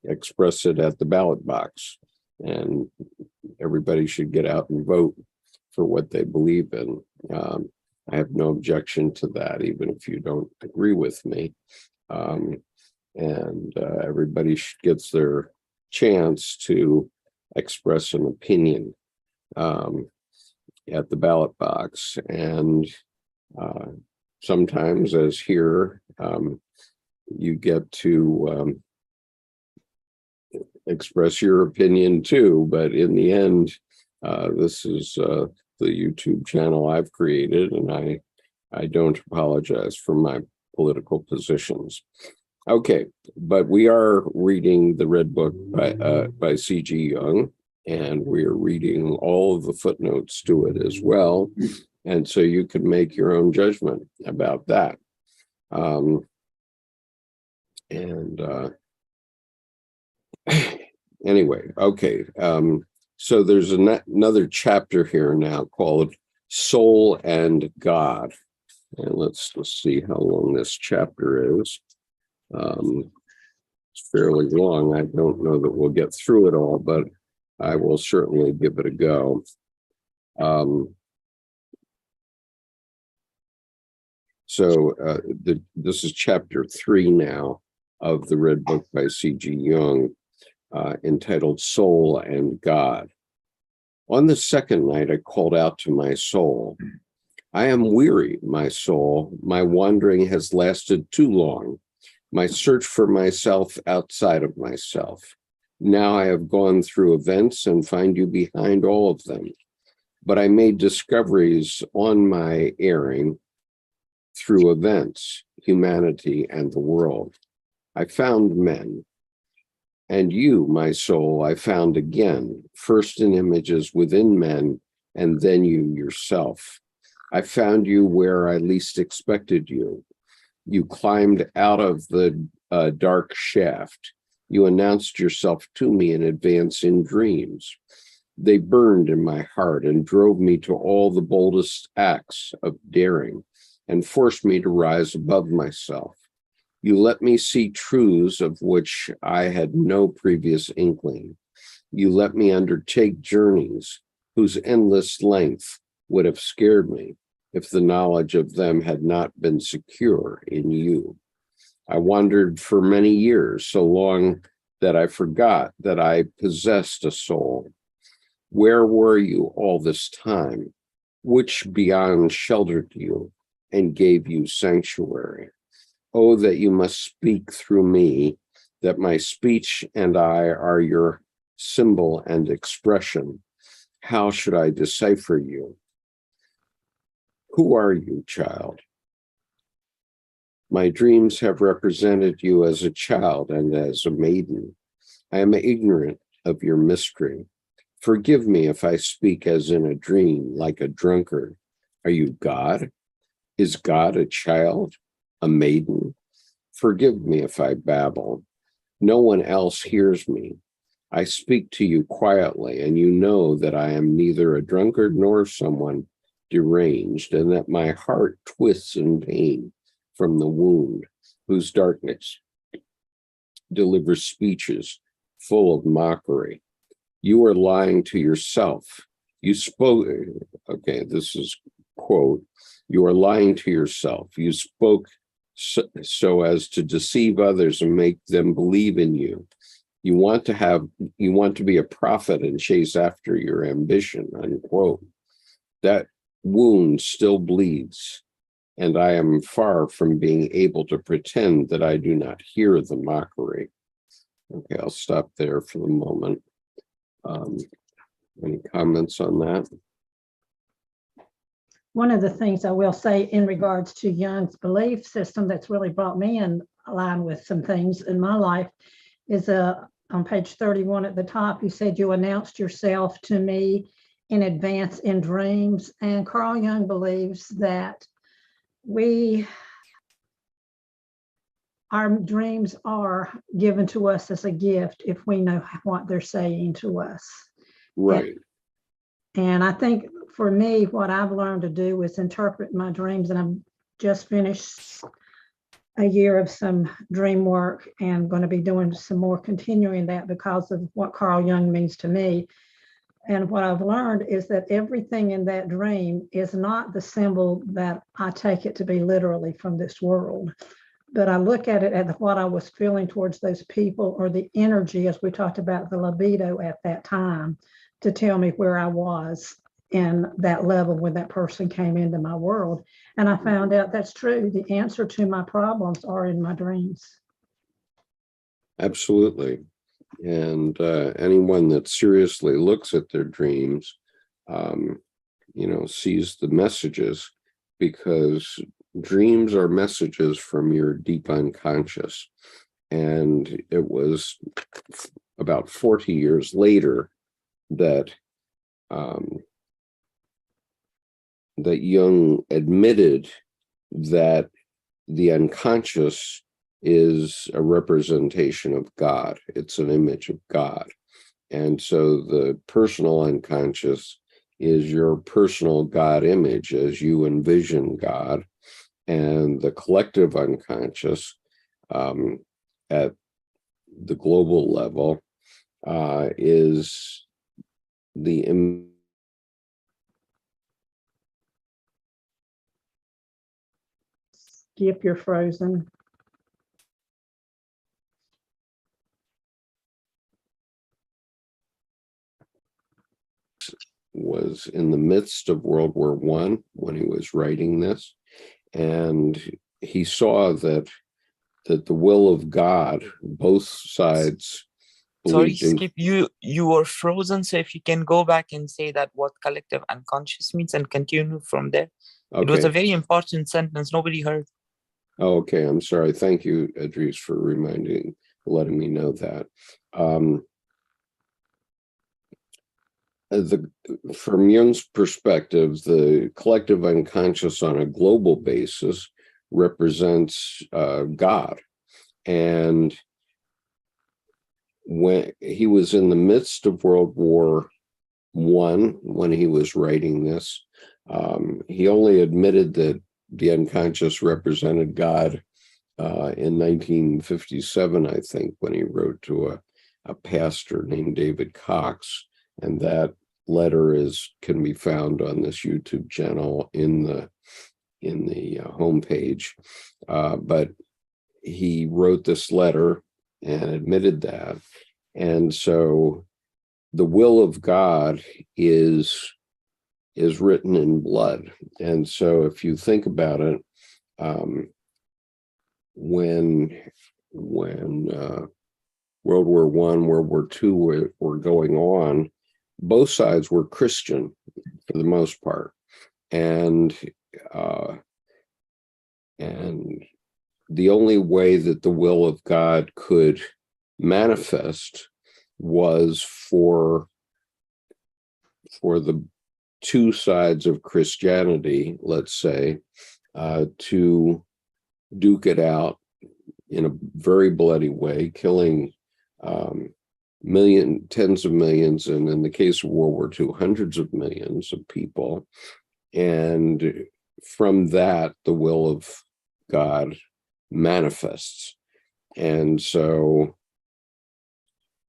express it at the ballot box. And everybody should get out and vote for what they believe in. I have no objection to that, even if you don't agree with me. Everybody gets their chance to express an opinion at the ballot box. And sometimes, as here, you get to express your opinion too, but in the end, This is the YouTube channel I've created, and I don't apologize for my political positions. Okay, but we are reading the Red Book by C.G. Jung, and we're reading all of the footnotes to it as well. And so you can make your own judgment about that. Anyway, okay. So there's another chapter here now called Soul and God. And let's see how long this chapter is. It's fairly long. I don't know that we'll get through it all, but I will certainly give it a go. This is chapter 3 now of the Red Book by C.G. Jung, entitled Soul and God. On the second night, I called out to my soul. I am weary, my soul. My wandering has lasted too long. My search for myself outside of myself. Now I have gone through events and find you behind all of them. But I made discoveries on my erring through events, humanity, and the world. I found men. And you, my soul, I found again, first in images within men, and then you yourself. I found you where I least expected you. You climbed out of the dark shaft. You announced yourself to me in advance in dreams. They burned in my heart and drove me to all the boldest acts of daring and forced me to rise above myself. You let me see truths of which I had no previous inkling. You let me undertake journeys whose endless length would have scared me if the knowledge of them had not been secure in you. I wandered for many years, so long that I forgot that I possessed a soul. Where were you all this time? Which beyond sheltered you and gave you sanctuary? Oh, that you must speak through me, that my speech and I are your symbol and expression. How should I decipher you? Who are you, child? My dreams have represented you as a child and as a maiden. I am ignorant of your mystery. Forgive me if I speak as in a dream, like a drunkard. Are you God? Is God a child, a maiden? Forgive me if I babble. No one else hears me. I speak to you quietly, and you know that I am neither a drunkard nor someone deranged, and that my heart twists in pain from the wound, whose darkness delivers speeches full of mockery. You are lying to yourself. You spoke, okay, this is quote, you are lying to yourself. You spoke so as to deceive others and make them believe in you. You want to be a prophet and chase after your ambition, unquote. That wound still bleeds, and I am far from being able to pretend that I do not hear the mockery. Okay, I'll stop there for the moment. Any comments on that? One of the things I will say in regards to Jung's belief system that's really brought me in line with some things in my life is on page 31 at the top, you said you announced yourself to me in advance in dreams. And Carl Jung believes that our dreams are given to us as a gift if we know what they're saying to us. Right. And I think for me, what I've learned to do is interpret my dreams. And I'm just finished a year of some dream work and going to be doing some more continuing that because of what Carl Jung means to me. And what I've learned is that everything in that dream is not the symbol that I take it to be literally from this world. But I look at it as what I was feeling towards those people, or the energy, as we talked about the libido at that time, to tell me where I was in that level when that person came into my world. And I found out that's true. The answer to my problems are in my dreams. Absolutely. And anyone that seriously looks at their dreams sees the messages, because dreams are messages from your deep unconscious. And it was about 40 years later that that Jung admitted that the unconscious is a representation of God. It's an image of God. And so the personal unconscious is your personal God image as you envision God. And the collective unconscious at the global level is the Skip, you're frozen. was in the midst of World War I when he was writing this, and he saw that the will of God, both sides Sorry, believed in. Skip, you were frozen. So if you can go back and say that what collective unconscious means and continue from there. Okay. It was a very important sentence. Nobody heard. Oh, okay, I'm sorry. Thank you, Idris, for letting me know that. From Jung's perspective, the collective unconscious on a global basis represents God. And when he was in the midst of World War I, when he was writing this, he only admitted that the unconscious represented God in 1957, I think, when he wrote to a pastor named David Cox. And that letter can be found on this YouTube channel in the homepage. But he wrote this letter and admitted that. And so the will of God is written in blood. And so if you think about it, when World War I, World War II were going on, both sides were Christian for the most part. And the only way that the will of God could manifest was for the two sides of Christianity, let's say, to duke it out in a very bloody way, killing tens of millions, and in the case of World War II, hundreds of millions of people. And from that, the will of God manifests. And so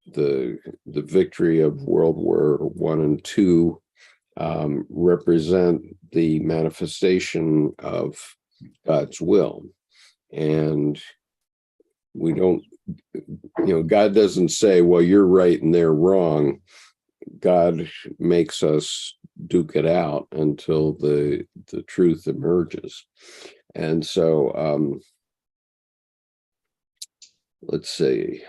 the victory of World War I and II represent the manifestation of God's will. And we don't, God doesn't say, well, you're right and they're wrong. God makes us duke it out until the truth emerges. And so let's see.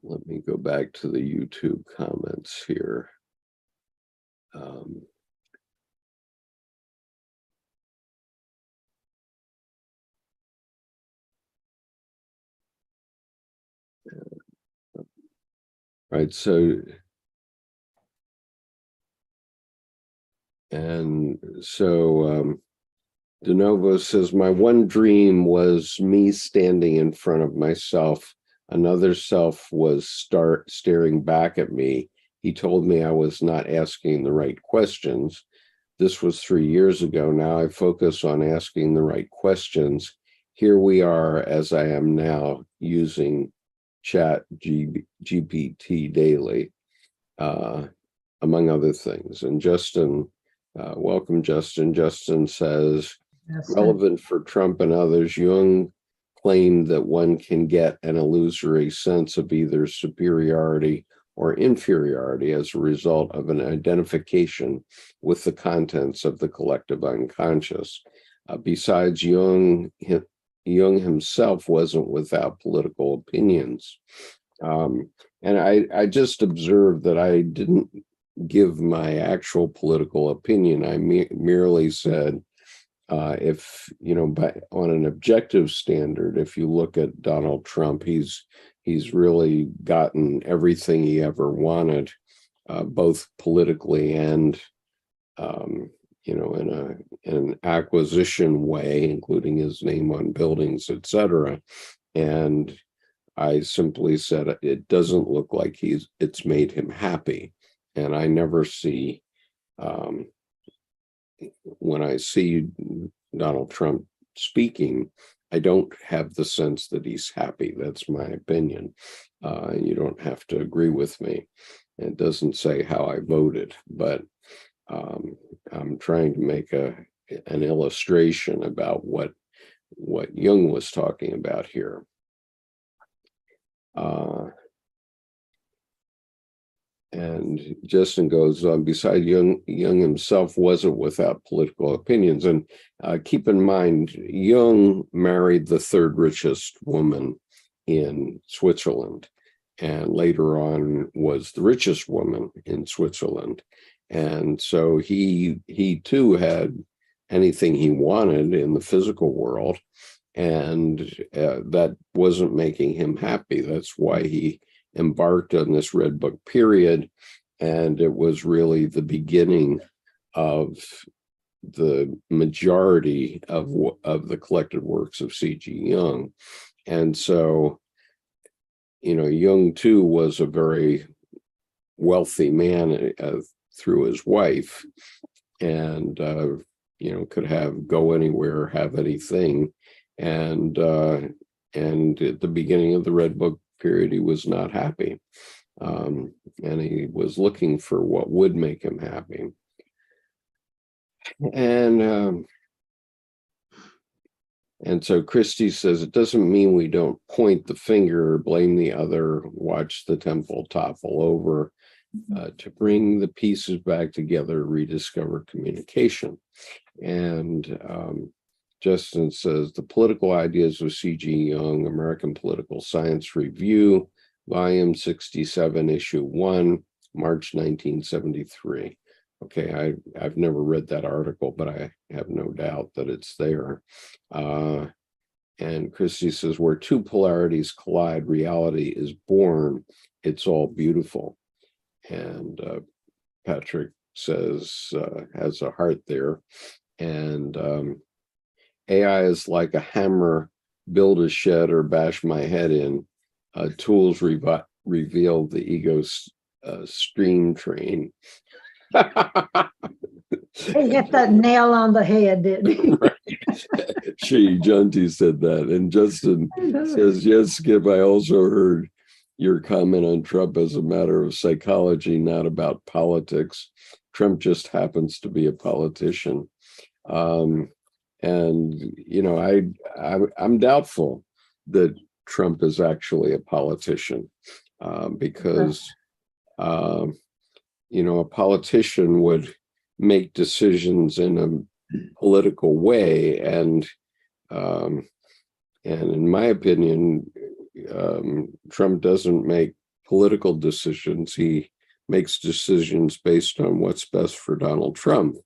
Let me go back to the YouTube comments here. Right, so De Novo says, my one dream was me standing in front of myself. Another self was staring back at me. He told me I was not asking the right questions. This was 3 years ago. Now I focus on asking the right questions. Here we are as I am now, using Chat GPT daily, among other things. And Justin, welcome, Justin. Justin says, relevant for Trump and others, Jung claimed that one can get an illusory sense of either superiority or inferiority as a result of an identification with the contents of the collective unconscious. Besides, Jung himself wasn't without political opinions. And I just observed that I didn't give my actual political opinion. I merely said, if, on an objective standard, if you look at Donald Trump, he's really gotten everything he ever wanted, both politically and, in an acquisition way, including his name on buildings, etc. And I simply said, it doesn't look like it's made him happy. And I never see, when I see Donald Trump speaking, I don't have the sense that he's happy. That's my opinion. You don't have to agree with me. It doesn't say how I voted, but I'm trying to make an illustration about what Jung was talking about here. And Justin goes on, besides Jung himself wasn't without political opinions. And keep in mind, Jung married the third richest woman in Switzerland, and later on was the richest woman in Switzerland. And so he too had anything he wanted in the physical world, and that wasn't making him happy. That's why he embarked on this Red Book period, and it was really the beginning of the majority of the collected works of C.G. Jung. And so, Jung too was a very wealthy man through his wife, and could go anywhere, have anything, and at the beginning of the Red Book period, he was not happy, and he was looking for what would make him happy. And so Christie says, it doesn't mean we don't point the finger or blame the other, watch the temple topple over, to bring the pieces back together, rediscover communication. And Justin says, the political ideas of C.G. Jung, American Political Science Review, Volume 67, Issue 1, March 1973. Okay, I've never read that article, but I have no doubt that it's there. And Christie says, where two polarities collide, reality is born. It's all beautiful. And Patrick says, has a heart there. And AI is like a hammer, build a shed or bash my head in. Tools reveal the ego's stream train. He hit that nail on the head, didn't he? Right. Junti said that. And Justin says, yes, Skip, I also heard your comment on Trump as a matter of psychology, not about politics. Trump just happens to be a politician. And, I'm doubtful that Trump is actually a politician, because, a politician would make decisions in a political way. And in my opinion, Trump doesn't make political decisions. He makes decisions based on what's best for Donald Trump,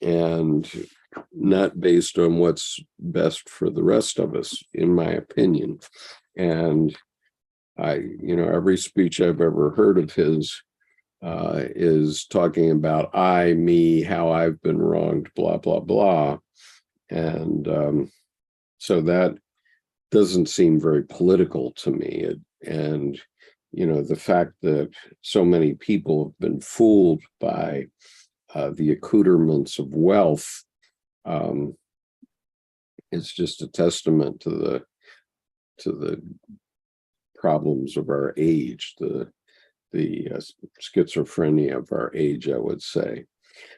and not based on what's best for the rest of us, in my opinion. And every speech I've ever heard of his is talking about I, me, how I've been wronged, blah, blah, blah. And so that doesn't seem very political to me. And the fact that so many people have been fooled by the accoutrements of wealth, it's just a testament to the problems of our age, the schizophrenia of our age, I would say.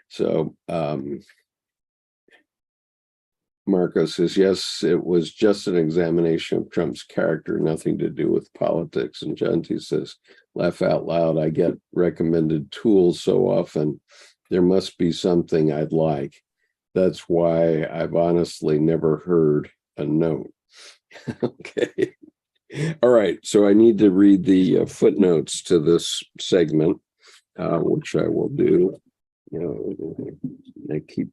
So Marco says, yes, it was just an examination of Trump's character, nothing to do with politics. And Janti says, laugh out loud, I get recommended tools so often, there must be something I'd like. That's why I've honestly never heard a note. Okay. All right, so I need to read the footnotes to this segment, which I will do. You know, I keep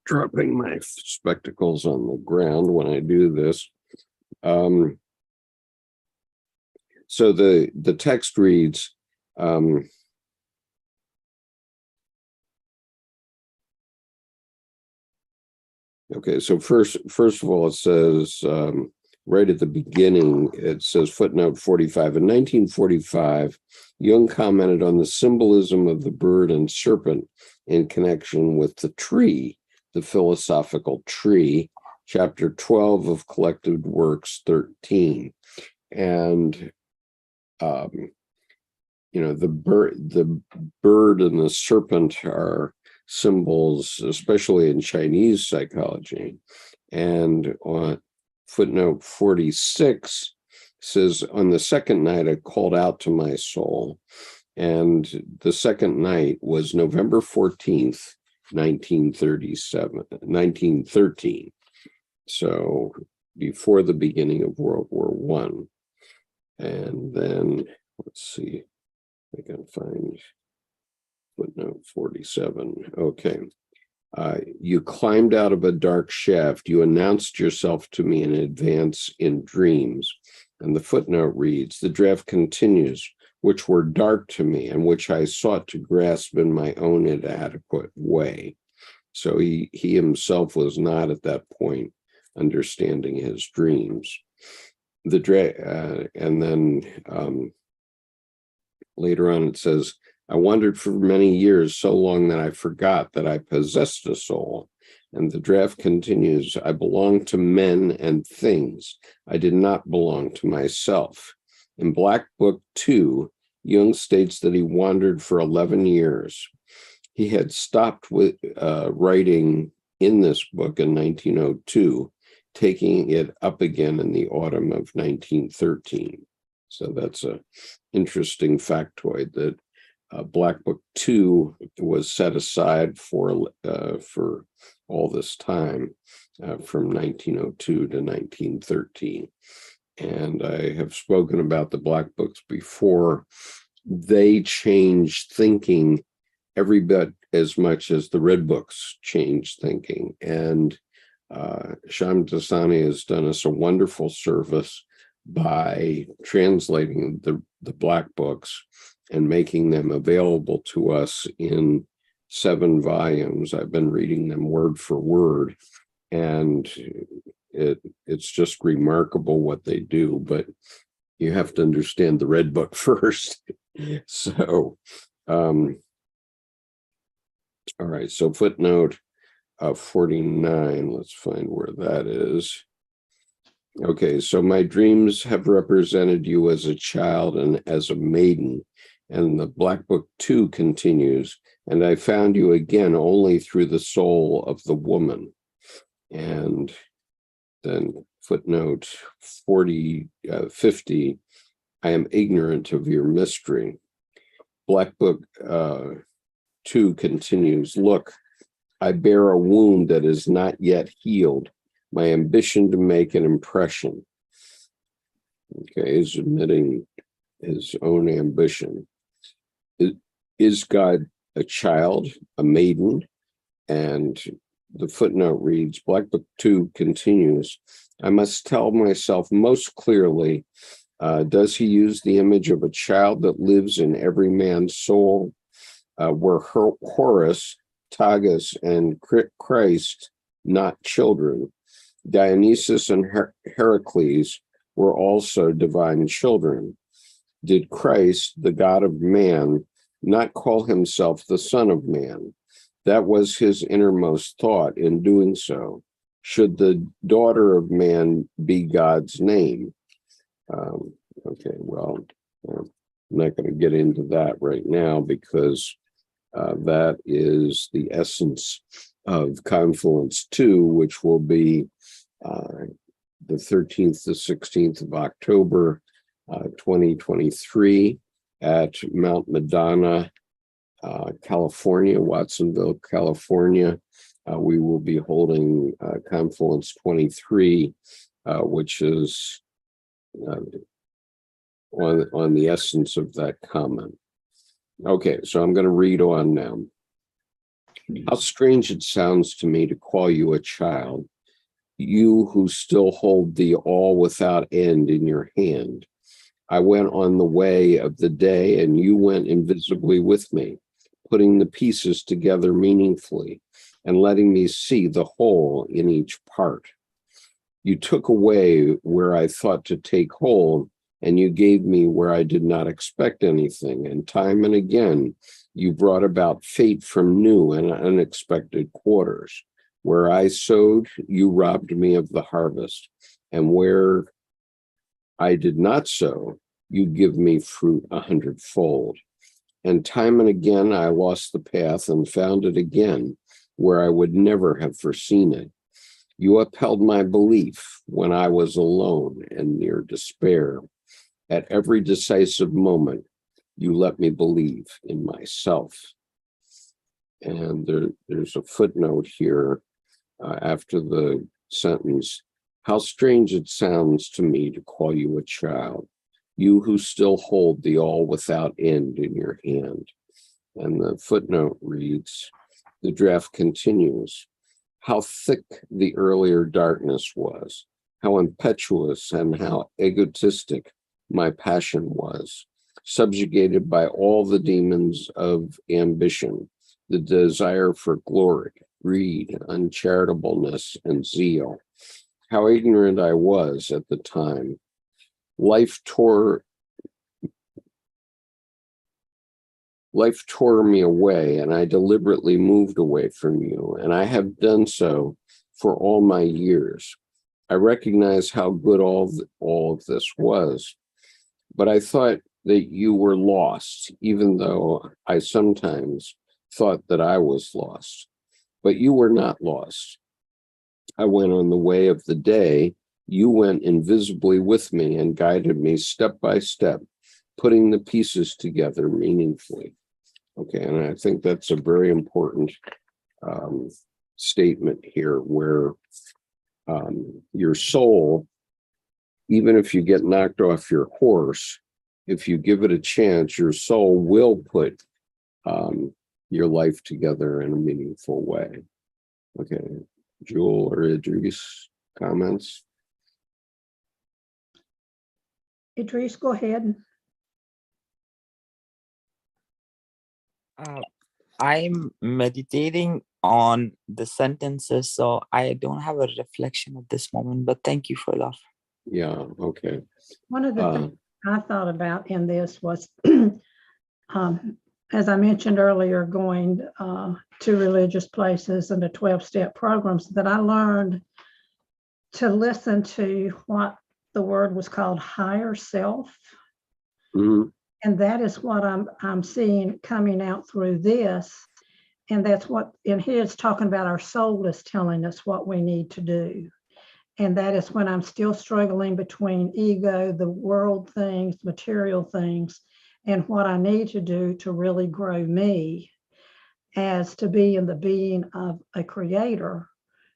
dropping my spectacles on the ground when I do this. So the text reads, okay, so first of all, it says, right at the beginning, it says footnote 45. In 1945, Jung commented on the symbolism of the bird and serpent in connection with the tree, the philosophical tree, chapter 12 of Collected Works 13. And, you know, the bird and the serpent are symbols, especially in Chinese psychology. And on footnote 46 says, on the second night, I called out to my soul. And the second night was November 14th, 1913. So before the beginning of World War I. And then, let's see, I can find footnote 47. Okay. You climbed out of a dark shaft. You announced yourself to me in advance in dreams. And the footnote reads, the draft continues, which were dark to me and which I sought to grasp in my own inadequate way. So he himself was not at that point understanding his dreams. And then later on it says, I wandered for many years, so long that I forgot that I possessed a soul. And the draft continues, I belonged to men and things. I did not belong to myself. In Black Book 2, Jung states that he wandered for 11 years. He had stopped with writing in this book in 1902, taking it up again in the autumn of 1913. So that's an interesting factoid that Black Book 2 was set aside for all this time, from 1902 to 1913. And I have spoken about the Black Books before. They changed thinking every bit as much as the Red Books changed thinking. And Sham Dasani has done us a wonderful service by translating the Black Books and making them available to us in 7 volumes. I've been reading them word for word, and it's just remarkable what they do, but you have to understand the Red Book first. So, all right, so footnote 49, let's find where that is. Okay, so my dreams have represented you as a child and as a maiden. And the Black Book 2 continues, and I found you again only through the soul of the woman. And then footnote 50, I am ignorant of your mystery. Black Book 2 continues, look, I bear a wound that is not yet healed, my ambition to make an impression. Okay, he's admitting his own ambition. Is God a child, a maiden? And the footnote reads, Black Book 2 continues, I must tell myself most clearly, does he use the image of a child that lives in every man's soul? Were Horus, Tagus, and Christ not children? Dionysus and Heracles were also divine children. Did Christ, the God of man, not call himself the Son of Man? That was his innermost thought in doing so. Should the daughter of man be God's name? Okay, well, I'm not going to get into that right now because that is the essence of Confluence 2, which will be the 13th to 16th of October, 2023 at Mount Madonna, California, Watsonville, California. We will be holding Confluence 23, which is on the essence of that comment. Okay, so I'm going to read on now. How strange it sounds to me to call you a child, you who still hold the all without end in your hand. I went on the way of the day, and you went invisibly with me, putting the pieces together meaningfully and letting me see the whole in each part. You took away where I thought to take hold, and you gave me where I did not expect anything. And time and again, you brought about fate from new and unexpected quarters. Where I sowed, you robbed me of the harvest. And where I did not sow, you give me fruit 100-fold. And time and again, I lost the path and found it again where I would never have foreseen it. You upheld my belief when I was alone and near despair. At every decisive moment, you let me believe in myself. And there's a footnote here after the sentence. How strange it sounds to me to call you a child, you who still hold the all without end in your hand. And the footnote reads, the draft continues, how thick the earlier darkness was, how impetuous and how egotistic my passion was, subjugated by all the demons of ambition, the desire for glory, greed, uncharitableness, and zeal. How ignorant I was at the time. Life tore me away, and I deliberately moved away from you, and I have done so for all my years. I recognize how good all of this was, but I thought that you were lost, even though I sometimes thought that I was lost. But you were not lost. I went on the way of the day. You went invisibly with me and guided me step by step, putting the pieces together meaningfully. Okay, and I think that's a very important statement here, where your soul, even if you get knocked off your horse, if you give it a chance, your soul will put your life together in a meaningful way. Okay, Jewel or Idris, comments? Idris, go ahead. I'm meditating on the sentences, so I don't have a reflection at this moment, but thank you for that. Yeah, okay. One of the things I thought about in this was, as I mentioned earlier, going to religious places and the 12-step programs, that I learned to listen to what the word was called higher self. Mm-hmm. And that is what I'm seeing coming out through this. And that's what, in here it's talking about our soul is telling us what we need to do. And that is when I'm still struggling between ego, the world things, material things, and what I need to do to really grow me as to be in the being of a creator.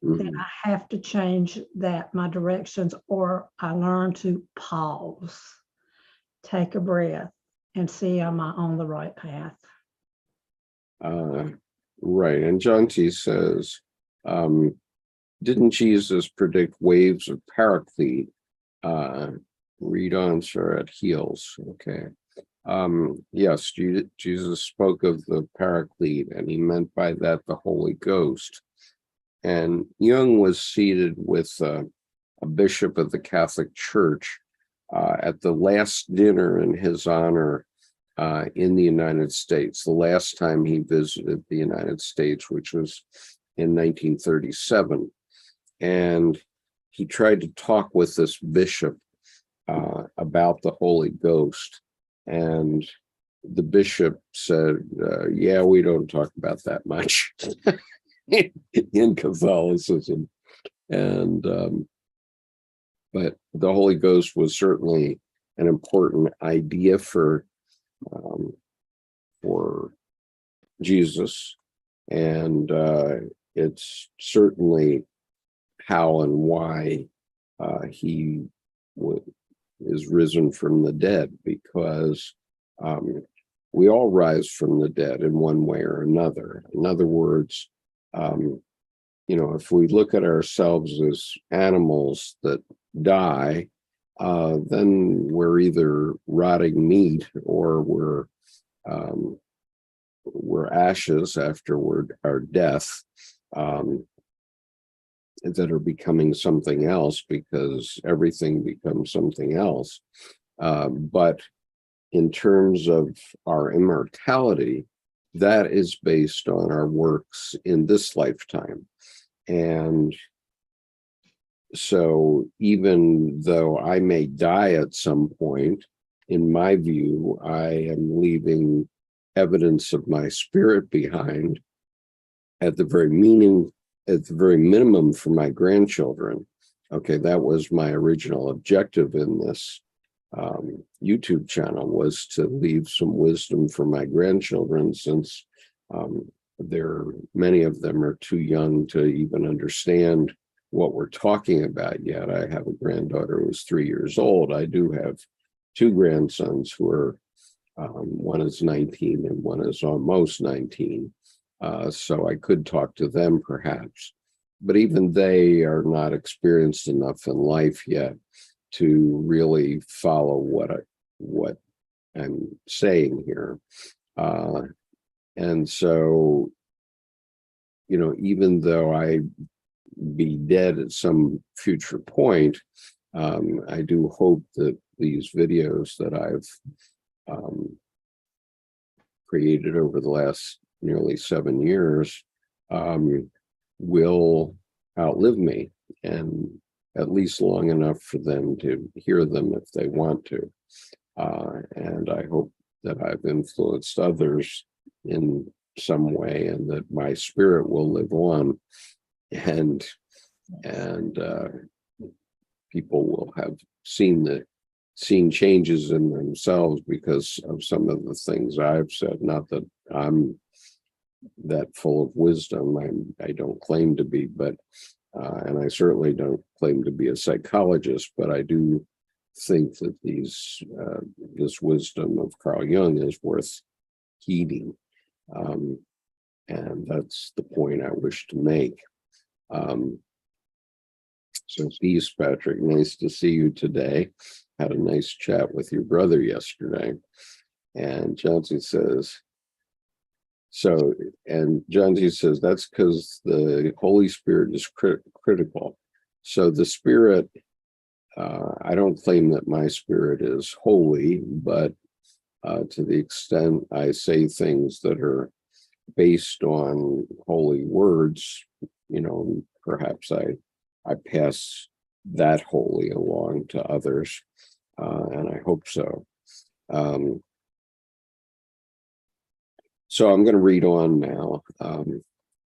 Mm-hmm. Then I have to change that, my directions, or I learn to pause, take a breath, and see am I on the right path. Right. And John T says, didn't Jesus predict waves of paraclete? Read on, sir, at heels. Okay. Yes, Jesus spoke of the paraclete, and he meant by that the Holy Ghost. And Jung was seated with a bishop of the Catholic Church at the last dinner in his honor in the United States, the last time he visited the United States, which was in 1937. And he tried to talk with this bishop about the Holy Ghost. And the bishop said, yeah, we don't talk about that much in Catholicism. And but the Holy Ghost was certainly an important idea for Jesus, and it's certainly how and why he is risen from the dead, because we all rise from the dead in one way or another. In other words, if we look at ourselves as animals that die, then we're either rotting meat or we're ashes after our death, that are becoming something else, because everything becomes something else. But in terms of our immortality, that is based on our works in this lifetime. And so even though I may die at some point, in my view, I am leaving evidence of my spirit behind at the very minimum for my grandchildren. Okay, that was my original objective in this YouTube channel, was to leave some wisdom for my grandchildren, since many of them are too young to even understand what we're talking about yet. I have a granddaughter who's 3 years old. I do have two grandsons who are, one is 19 and one is almost 19. So I could talk to them perhaps, but even they are not experienced enough in life yet to really follow what I'm saying here. And so, even though I be dead at some future point, I do hope that these videos that I've created over the last nearly 7 years will outlive me, and at least long enough for them to hear them if they want to. And I hope that I've influenced others in some way, and that my spirit will live on, and people will have seen changes in themselves because of some of the things I've said. Not that I'm that full of wisdom. I don't claim to be, but and I certainly don't claim to be a psychologist, but I do think that this wisdom of Carl Jung is worth heeding. And that's the point I wish to make. So peace, Patrick. Nice to see you today. Had a nice chat with your brother yesterday. And Jonesy says, that's because the Holy Spirit is critical. So the Spirit, I don't claim that my spirit is holy, but to the extent I say things that are based on holy words, perhaps I pass that holy along to others, and I hope so. So I'm going to read on now,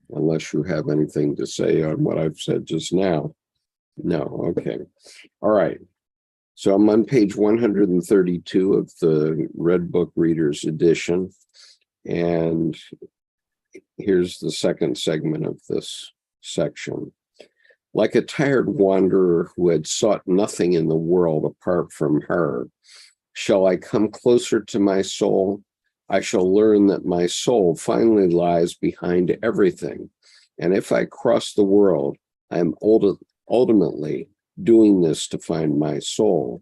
unless you have anything to say on what I've said just now. No, okay. All right. So I'm on page 132 of the Red Book Reader's Edition, and here's the second segment of this section. Like a tired wanderer who had sought nothing in the world apart from her, shall I come closer to my soul? I shall learn that my soul finally lies behind everything. And if I cross the world, I am ultimately doing this to find my soul.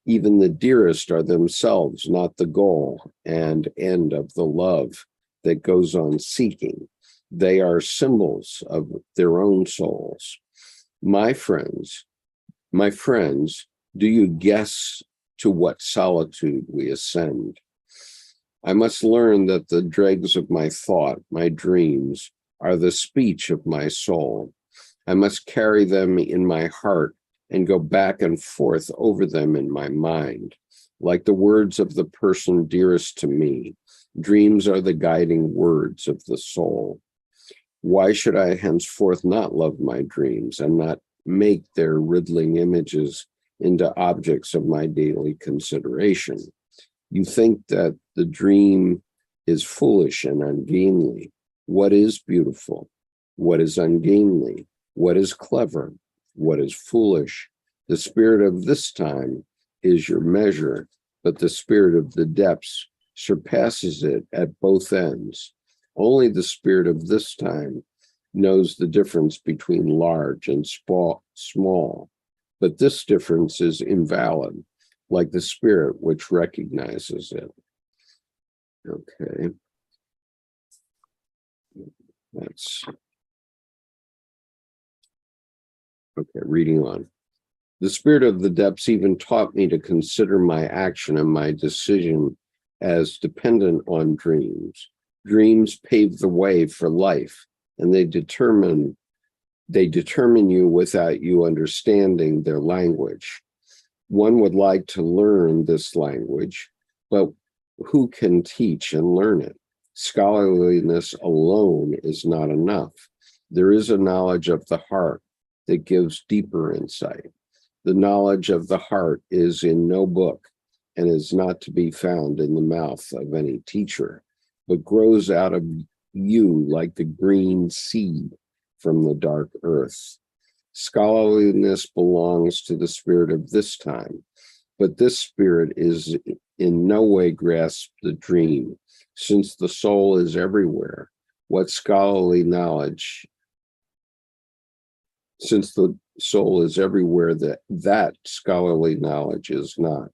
Even the dearest are themselves not the goal and end of the love that goes on seeking. They are symbols of their own souls. My friends, do you guess to what solitude we ascend? I must learn that the dregs of my thought, my dreams, are the speech of my soul. I must carry them in my heart and go back and forth over them in my mind. Like the words of the person dearest to me, dreams are the guiding words of the soul. Why should I henceforth not love my dreams and not make their riddling images into objects of my daily consideration? You think that the dream is foolish and ungainly. What is beautiful? What is ungainly? What is clever? What is foolish? The spirit of this time is your measure, but the spirit of the depths surpasses it at both ends. Only the spirit of this time knows the difference between large and small, but this difference is invalid, like the spirit which recognizes it. Okay. That's okay, reading on. The spirit of the depths even taught me to consider my action and my decision as dependent on dreams. Dreams pave the way for life, and they determine you without you understanding their language. One would like to learn this language, but who can teach and learn it? Scholarliness alone is not enough. There is a knowledge of the heart that gives deeper insight. The knowledge of the heart is in no book and is not to be found in the mouth of any teacher, but grows out of you like the green seed from the dark earth. Scholarliness belongs to the spirit of this time, but this spirit is in no way grasps the dream, since the soul is everywhere. What scholarly knowledge, since the soul is everywhere, that scholarly knowledge is not.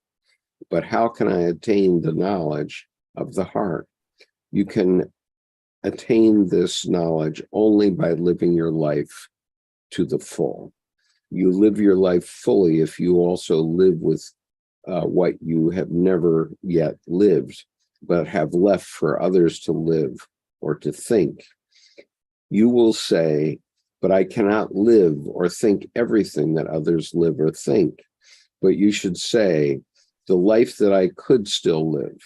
But how can I attain the knowledge of the heart? You can attain this knowledge only by living your life to the full. You live your life fully if you also live with what you have never yet lived, but have left for others to live or to think. You will say, but I cannot live or think everything that others live or think. But you should say, the life that I could still live,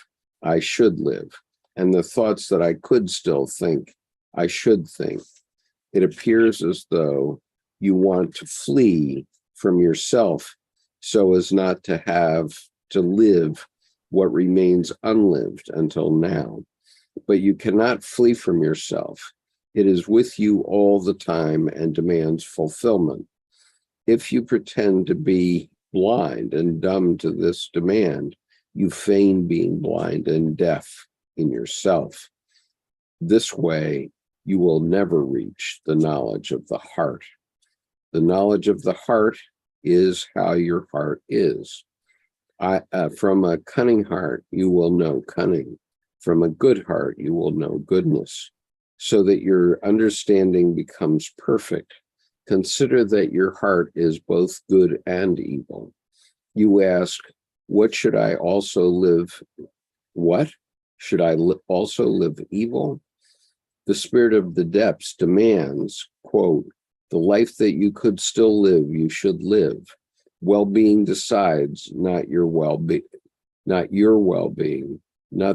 I should live. And the thoughts that I could still think, I should think. It appears as though you want to flee from yourself so as not to have to live what remains unlived until now. But you cannot flee from yourself. It is with you all the time and demands fulfillment. If you pretend to be blind and dumb to this demand, you feign being blind and deaf in yourself. This way, you will never reach the knowledge of the heart. The knowledge of the heart is how your heart is. From a cunning heart, you will know cunning. From a good heart, you will know goodness, so that your understanding becomes perfect. Consider that your heart is both good and evil. You ask, what should I also live? What? Should I also live evil? The spirit of the depths demands, quote, the life that you could still live, you should live. Well-being decides, not your well-being, not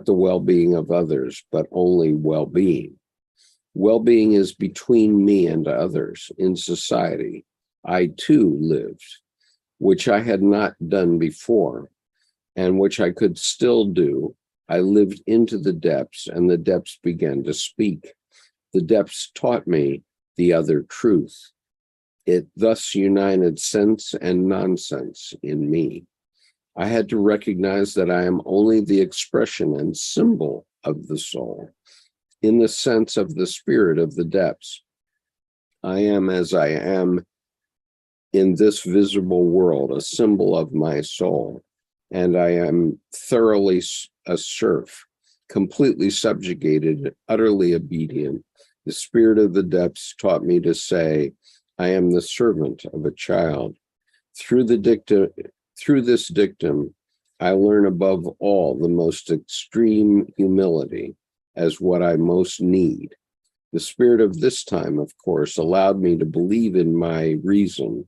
the well-being of others, but only well-being. Well-being is between me and others in society. I too lived, which I had not done before, and which I could still do. I lived into the depths, and the depths began to speak. The depths taught me the other truth. It thus united sense and nonsense in me. I had to recognize that I am only the expression and symbol of the soul. In the sense of the spirit of the depths, I am as I am in this visible world, a symbol of my soul, and I am thoroughly a serf, completely subjugated, utterly obedient. The spirit of the depths taught me to say, I am the servant of a child. Through this dictum, I learn above all the most extreme humility as what I most need. The spirit of this time, of course, allowed me to believe in my reason.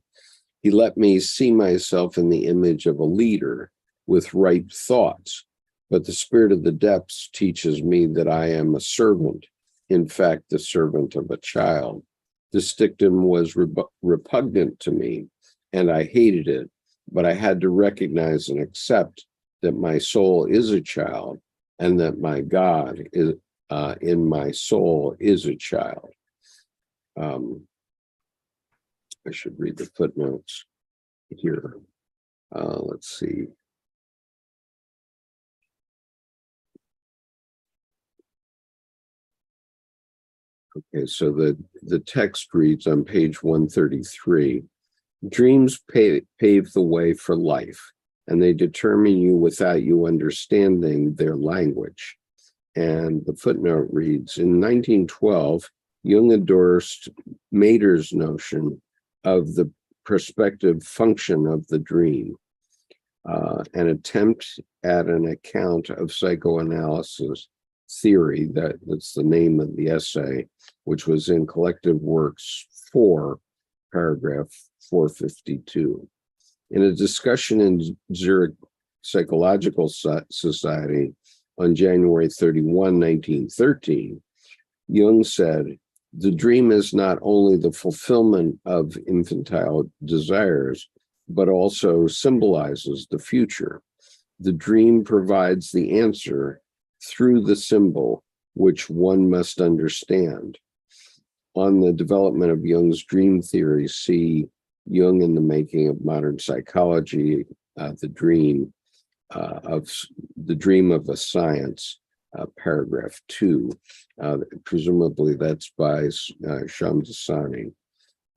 He let me see myself in the image of a leader with right thoughts. But the spirit of the depths teaches me that I am a servant, in fact, the servant of a child. This dictum was repugnant to me, and I hated it, but I had to recognize and accept that my soul is a child and that my God is in my soul is a child. I should read the footnotes here. Let's see. Okay, so the text reads on page 133, dreams pave the way for life, and they determine you without you understanding their language. And the footnote reads, in 1912, Jung endorsed Mader's notion of the prospective function of the dream, an attempt at an account of psychoanalysis theory, that's the name of the essay, which was in Collective Works 4, paragraph 452. In a discussion in Zurich Psychological Society on January 31, 1913, Jung said, the dream is not only the fulfillment of infantile desires, but also symbolizes the future. The dream provides the answer through the symbol, which one must understand. On the development of Jung's dream theory, see Jung in the Making of Modern Psychology, the dream of a science, paragraph 2. Presumably that's by Shamdasani.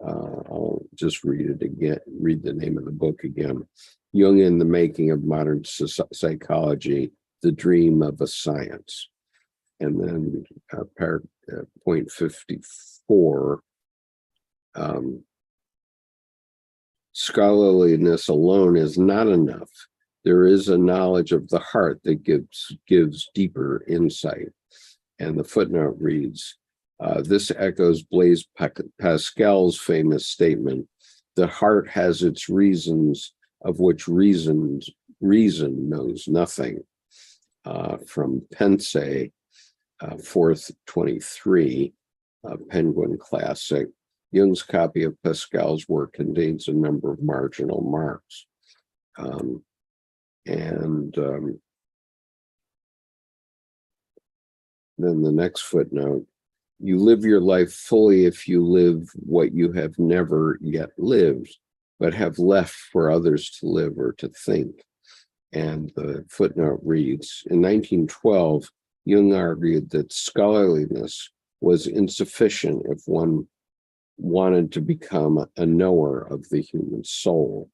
I'll just read it again, read the name of the book again. Jung in the Making of Modern Psychology, the Dream of a Science. And then point 54, scholarliness alone is not enough. There is a knowledge of the heart that gives deeper insight. And the footnote reads, this echoes Blaise Pascal's famous statement, the heart has its reasons of which reason knows nothing. From Pense, 4th 23, Penguin Classic. Jung's copy of Pascal's work contains a number of marginal marks. Then the next footnote, you live your life fully if you live what you have never yet lived, but have left for others to live or to think. And the footnote reads, in 1912, Jung argued that scholarliness was insufficient if one wanted to become a knower of the human soul.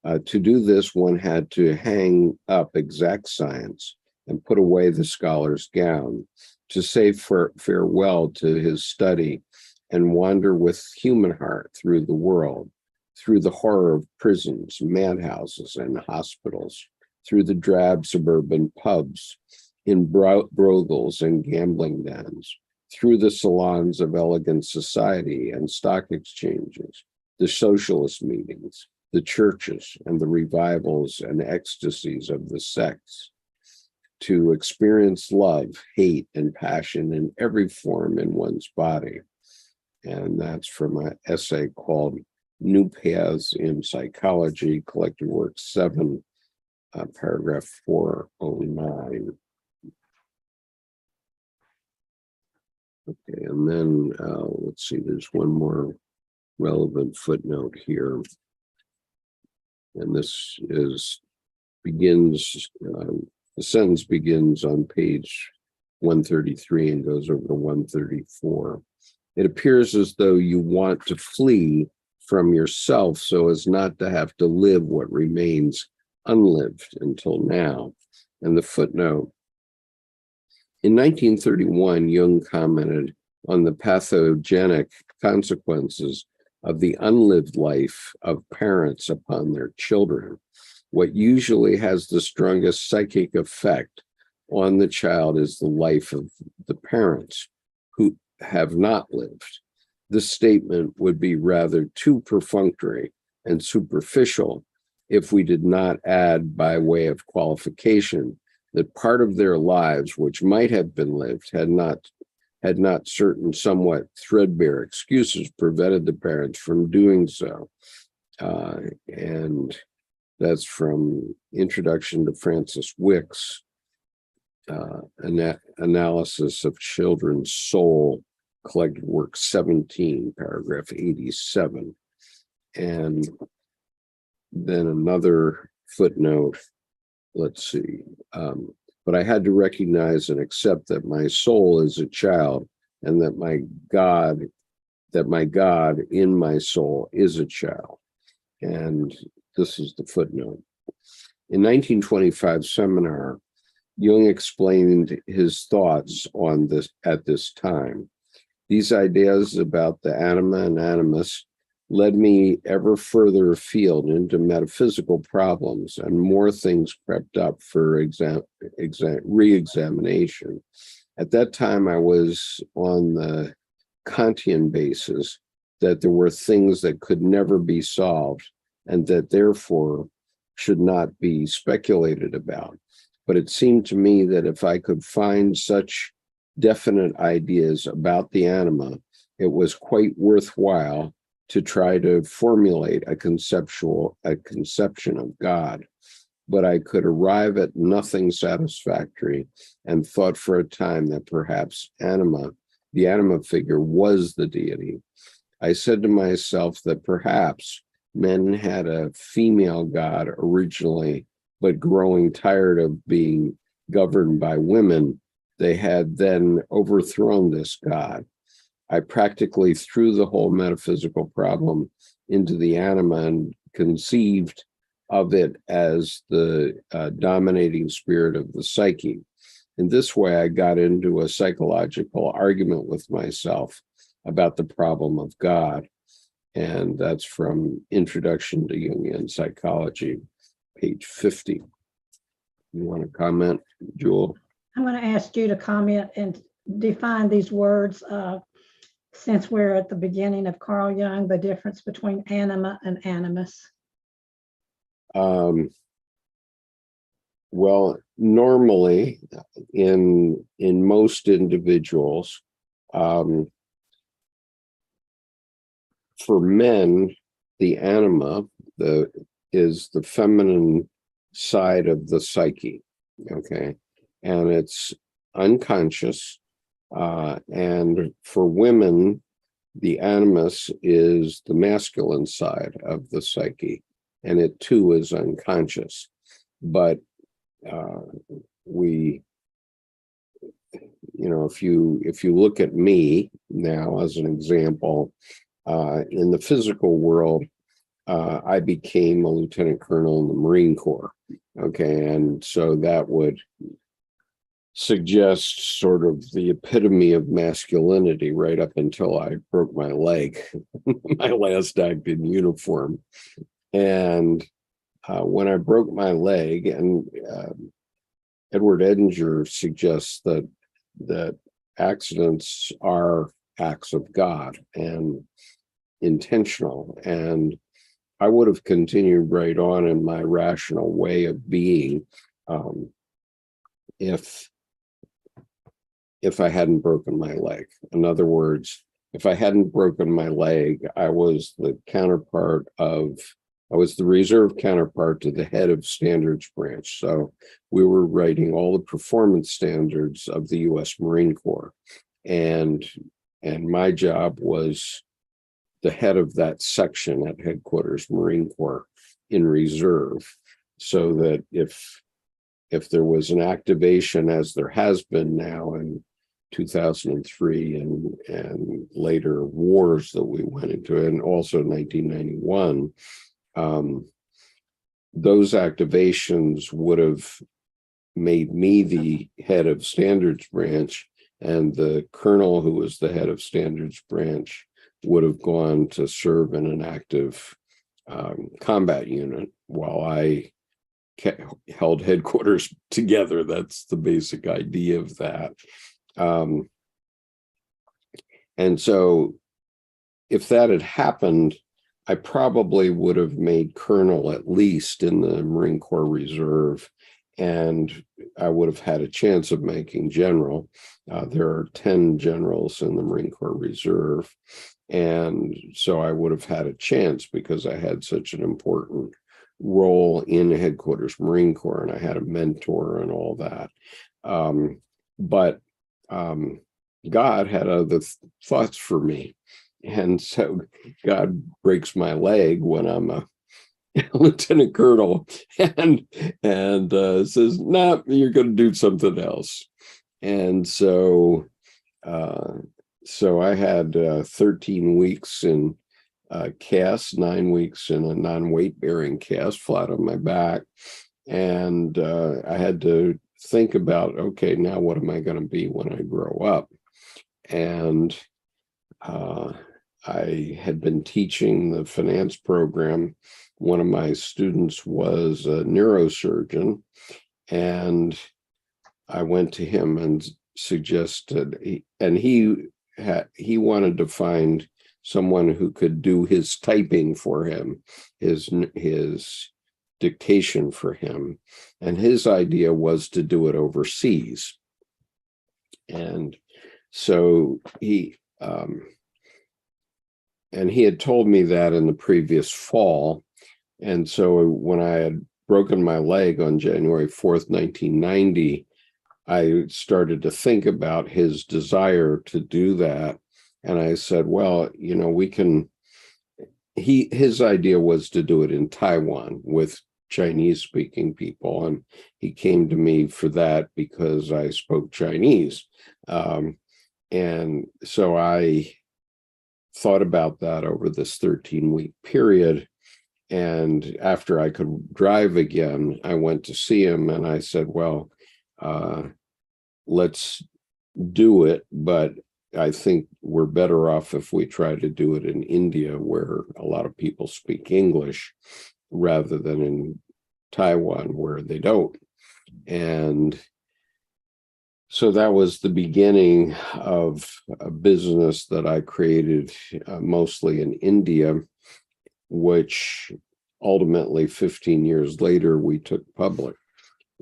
To do this, one had to hang up exact science and put away the scholar's gown, to say farewell to his study and wander with human heart through the world, through the horror of prisons, madhouses, and hospitals, through the drab suburban pubs, in brothels and gambling dens, through the salons of elegant society and stock exchanges, the socialist meetings, the churches, and the revivals and ecstasies of the sects, to experience love, hate, and passion in every form in one's body. And that's from an essay called New Paths in Psychology, Collected Works 7, paragraph 409. Okay, and then let's see, there's one more relevant footnote here. And this begins, the sentence begins on page 133 and goes over to 134. It appears as though you want to flee from yourself so as not to have to live what remains unlived until now. And the footnote, in 1931, Jung commented on the pathogenic consequences of the unlived life of parents upon their children. What usually has the strongest psychic effect on the child is the life of the parents who have not lived. This statement would be rather too perfunctory and superficial if we did not add, by way of qualification, that part of their lives which might have been lived had not certain somewhat threadbare excuses prevented the parents from doing so. And that's from Introduction to Francis Wick's Analysis of Children's Soul, Collected Work 17, paragraph 87. And then another footnote, let's see, but I had to recognize and accept that my soul as a child and that my God in my soul is a child. And this is the footnote. In 1925 seminar, Jung explained his thoughts on this at this time. These ideas about the anima and animus led me ever further afield into metaphysical problems, and more things crept up for re-examination. At that time, I was on the Kantian basis that there were things that could never be solved and that therefore should not be speculated about. But it seemed to me that if I could find such definite ideas about the anima, it was quite worthwhile to try to formulate a conception of God. But I could arrive at nothing satisfactory, and thought for a time that perhaps the anima figure, was the deity. I said to myself that perhaps men had a female God originally, but growing tired of being governed by women, they had then overthrown this God. I practically threw the whole metaphysical problem into the anima and conceived of it as the dominating spirit of the psyche. In this way, I got into a psychological argument with myself about the problem of God. And that's from Introduction to Jungian Psychology, page 50. You want to comment, Jewel? I'm going to ask you to comment and define these words, since we're at the beginning of Carl Jung, the difference between anima and animus. Well, normally in most individuals, for men, the anima is the feminine side of the psyche, okay? And it's unconscious. And for women, the animus is the masculine side of the psyche, and it too is unconscious. But if you look at me now as an example, in the physical world, I became a lieutenant colonel in the Marine Corps. Okay, and so that would suggest sort of the epitome of masculinity right up until I broke my leg, my last act in uniform. And when I broke my leg, and Edward Edinger suggests that accidents are acts of God and intentional. And I would have continued right on in my rational way of being if I hadn't broken my leg. In other words, if I hadn't broken my leg, I was the reserve counterpart to the head of standards branch. So we were writing all the performance standards of the U.S. Marine Corps. And my job was the head of that section at headquarters Marine Corps in reserve, so that if there was an activation, as there has been now in 2003 and later wars that we went into, and also 1991, those activations would have made me the head of standards branch, and the colonel who was the head of standards branch would have gone to serve in an active combat unit while I held headquarters together. That's the basic idea of that. And so if that had happened, I probably would have made colonel at least in the Marine Corps Reserve, and I would have had a chance of making general. There are 10 generals in the Marine Corps Reserve. And so I would have had a chance because I had such an important role in headquarters Marine Corps, and I had a mentor and all that. But God had other thoughts for me. And so God breaks my leg when I'm a lieutenant colonel and says, "No, you're going to do something else." And so so I had 13 weeks in cast, 9 weeks in a non-weight bearing cast flat on my back. And I had to think about, okay, now what am I going to be when I grow up? And I had been teaching the finance program. One of my students was a neurosurgeon, and I went to him and suggested, he wanted to find someone who could do his typing for him, his dictation for him. And his idea was to do it overseas. And so he had told me that in the previous fall. And so when I had broken my leg on January 4th, 1990, I started to think about his desire to do that. And I said, well, you know, we can, his idea was to do it in Taiwan with Chinese speaking people. And he came to me for that because I spoke Chinese. And so I thought about that over this 13-week period. And after I could drive again, I went to see him and I said, well, let's do it, but I think we're better off if we try to do it in India, where a lot of people speak English, rather than in Taiwan, where they don't. And so that was the beginning of a business that I created mostly in India, which ultimately 15 years later we took public.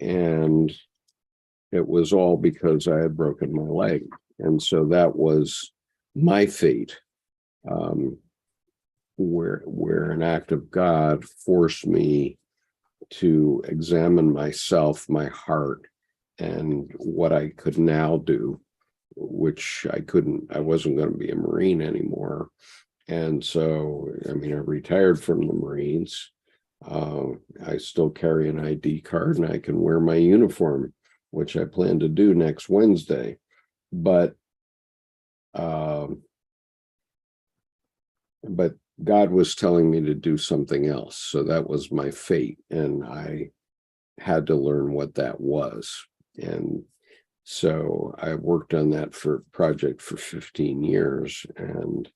And it was all because I had broken my leg. And so that was my fate, where an act of God forced me to examine myself, my heart, and what I could now do, which I wasn't going to be a Marine anymore. And so, I mean, I retired from the Marines. I still carry an ID card and I can wear my uniform, which I plan to do next Wednesday. But God was telling me to do something else. So that was my fate. And I had to learn what that was. And so I worked on that project for 15 years. And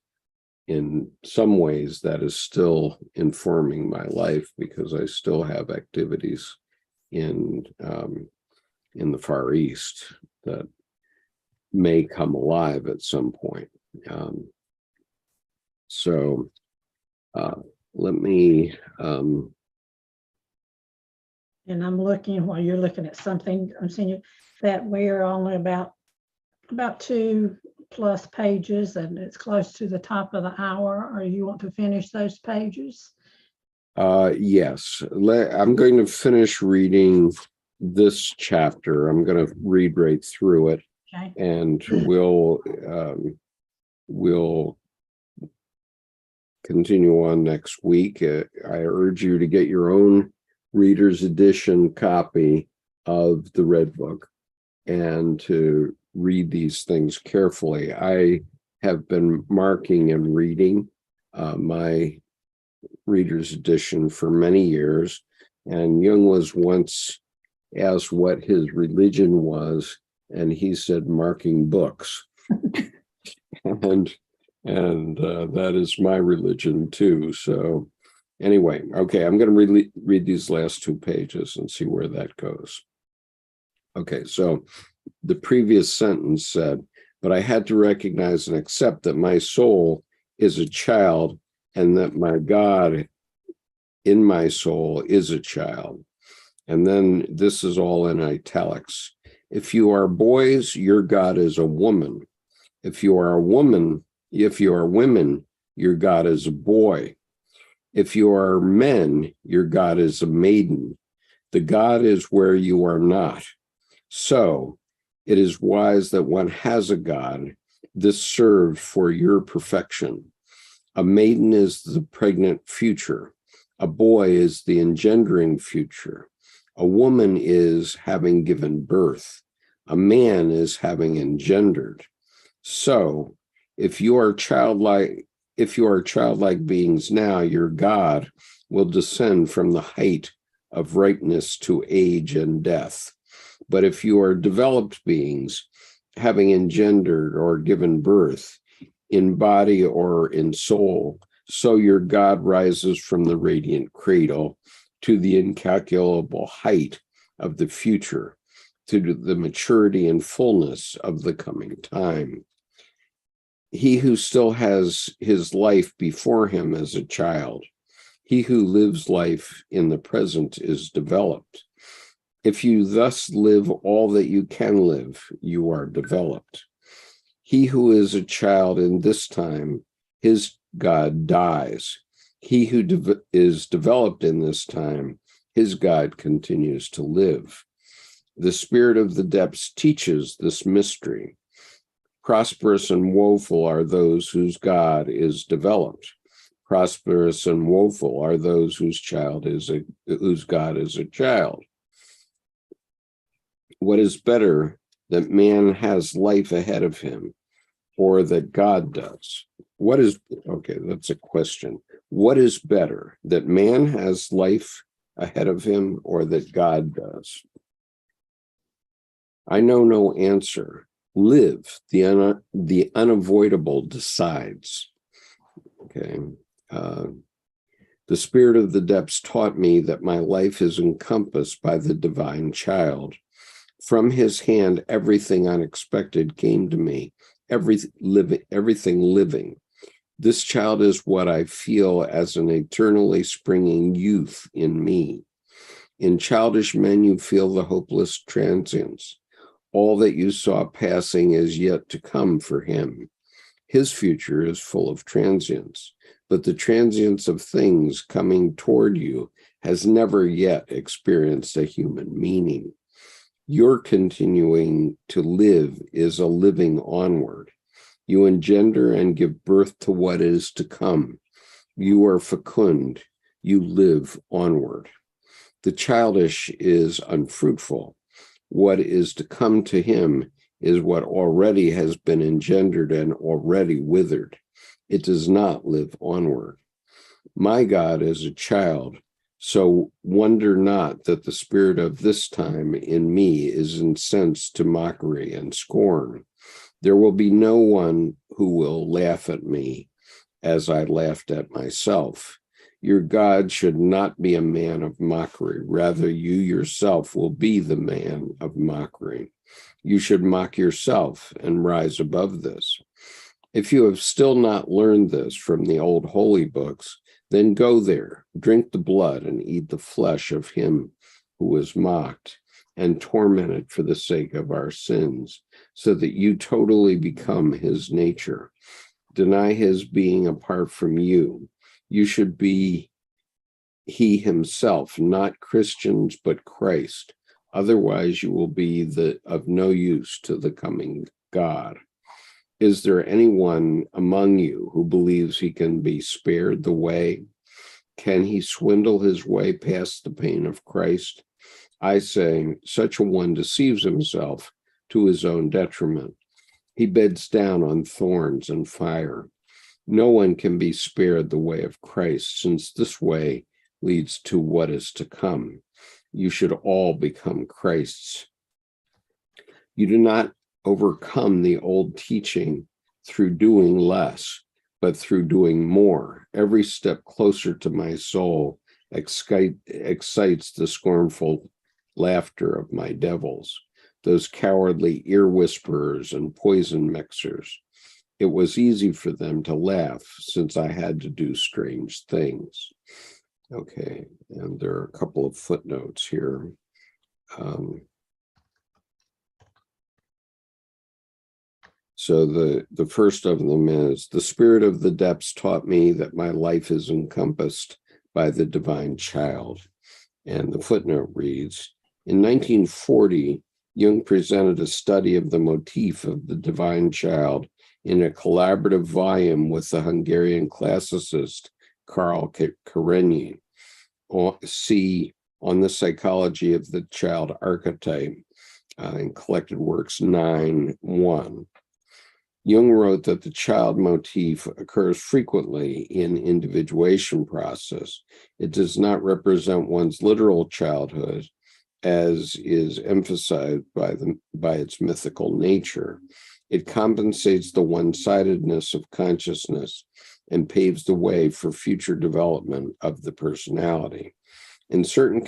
in some ways that is still informing my life, because I still have activities in the Far East that may come alive at some point. So let me and I'm looking while you're looking at something, I'm seeing that we're only about 2+ pages, and it's close to the top of the hour. Or you want to finish those pages? Yes, I'm going to finish reading this chapter. I'm going to read right through it. Okay. And we'll continue on next week. I urge you to get your own Reader's Edition copy of the Red Book and to read these things carefully. I have been marking and reading my Reader's Edition for many years, and Jung was once asked what his religion was, and he said marking books. and that is my religion too. So anyway, okay, I'm going to read these last 2 pages and see where that goes. Okay, so the previous sentence said, but I had to recognize and accept that my soul is a child and that my God in my soul is a child. And then this is all in italics. If you are boys, your God is a woman. If you are women, your God is a boy. If you are men, your God is a maiden. The God is where you are not. So it is wise that one has a God. This served for your perfection. A maiden is the pregnant future. A boy is the engendering future. A woman is having given birth. A man is having engendered. So If you are childlike beings now, your God will descend from the height of ripeness to age and death. But if you are developed beings, having engendered or given birth in body or in soul, so your God rises from the radiant cradle to the incalculable height of the future, to the maturity and fullness of the coming time. He who still has his life before him as a child, he who lives life in the present is developed. If you thus live all that you can live, you are developed. He who is a child in this time, his God dies. He who is developed in this time, his God continues to live. The spirit of the depths teaches this mystery. Prosperous and woeful are those whose God is developed. Prosperous and woeful are those whose God is a child. What is better, that man has life ahead of him, or that God does? That's a question. What is better, that man has life ahead of him, or that God does? I know no answer. Live, the unavoidable decides. Okay. The spirit of the depths taught me that my life is encompassed by the divine child. From his hand, everything unexpected came to me, everything living. This child is what I feel as an eternally springing youth in me. In childish men, you feel the hopeless transience. All that you saw passing is yet to come for him. His future is full of transience, but the transience of things coming toward you has never yet experienced a human meaning. Your continuing to live is a living onward. You engender and give birth to what is to come. You are fecund. You live onward. The childish is unfruitful. What is to come to him is what already has been engendered and already withered. It does not live onward. My God is a child, so wonder not that the spirit of this time in me is incensed to mockery and scorn. There will be no one who will laugh at me as I laughed at myself. Your God should not be a man of mockery. Rather, you yourself will be the man of mockery. You should mock yourself and rise above this. If you have still not learned this from the old holy books, then go there, drink the blood and eat the flesh of him who was mocked and tormented for the sake of our sins, so that you totally become his nature. Deny his being apart from you. You should be he himself, not Christians, but Christ. Otherwise, you will be of no use to the coming God. Is there anyone among you who believes he can be spared the way? Can he swindle his way past the pain of Christ? I say, such a one deceives himself to his own detriment. He beds down on thorns and fire. No one can be spared the way of Christ, since this way leads to what is to come. You should all become Christ's. You do not overcome the old teaching through doing less, but through doing more. Every step closer to my soul excites the scornful laughter of my devils, those cowardly ear whisperers and poison mixers. It was easy for them to laugh since I had to do strange things. Okay, and there are a couple of footnotes here. So the first of them is, the spirit of the depths taught me that my life is encompassed by the divine child. And the footnote reads, in 1940, Jung presented a study of the motif of the divine child in a collaborative volume with the Hungarian classicist Karl Karenyi. See On the Psychology of the Child Archetype in Collected Works 9-1. Jung wrote that the child motif occurs frequently in individuation process. It does not represent one's literal childhood, as is emphasized by its mythical nature. It compensates the one-sidedness of consciousness and paves the way for future development of the personality. In certain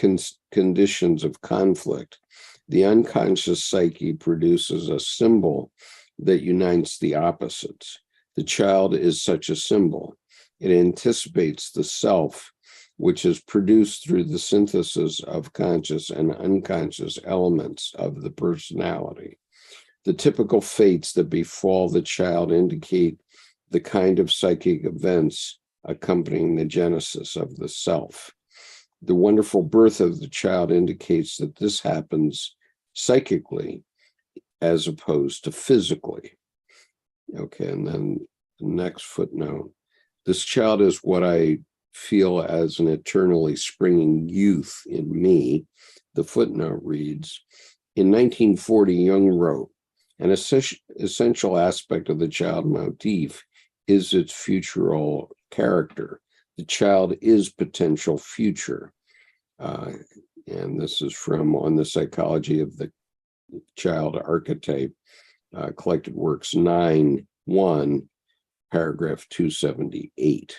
conditions of conflict, the unconscious psyche produces a symbol that unites the opposites. The child is such a symbol. It anticipates the self, which is produced through the synthesis of conscious and unconscious elements of the personality. The typical fates that befall the child indicate the kind of psychic events accompanying the genesis of the self. The wonderful birth of the child indicates that this happens psychically as opposed to physically. Okay, and then the next footnote. This child is what I feel as an eternally springing youth in me. The footnote reads, in 1940, Jung wrote, an essential aspect of the child motif is its futural character. The child is potential future. And this is from On the Psychology of the Child Archetype, Collected Works 9-1, paragraph 278.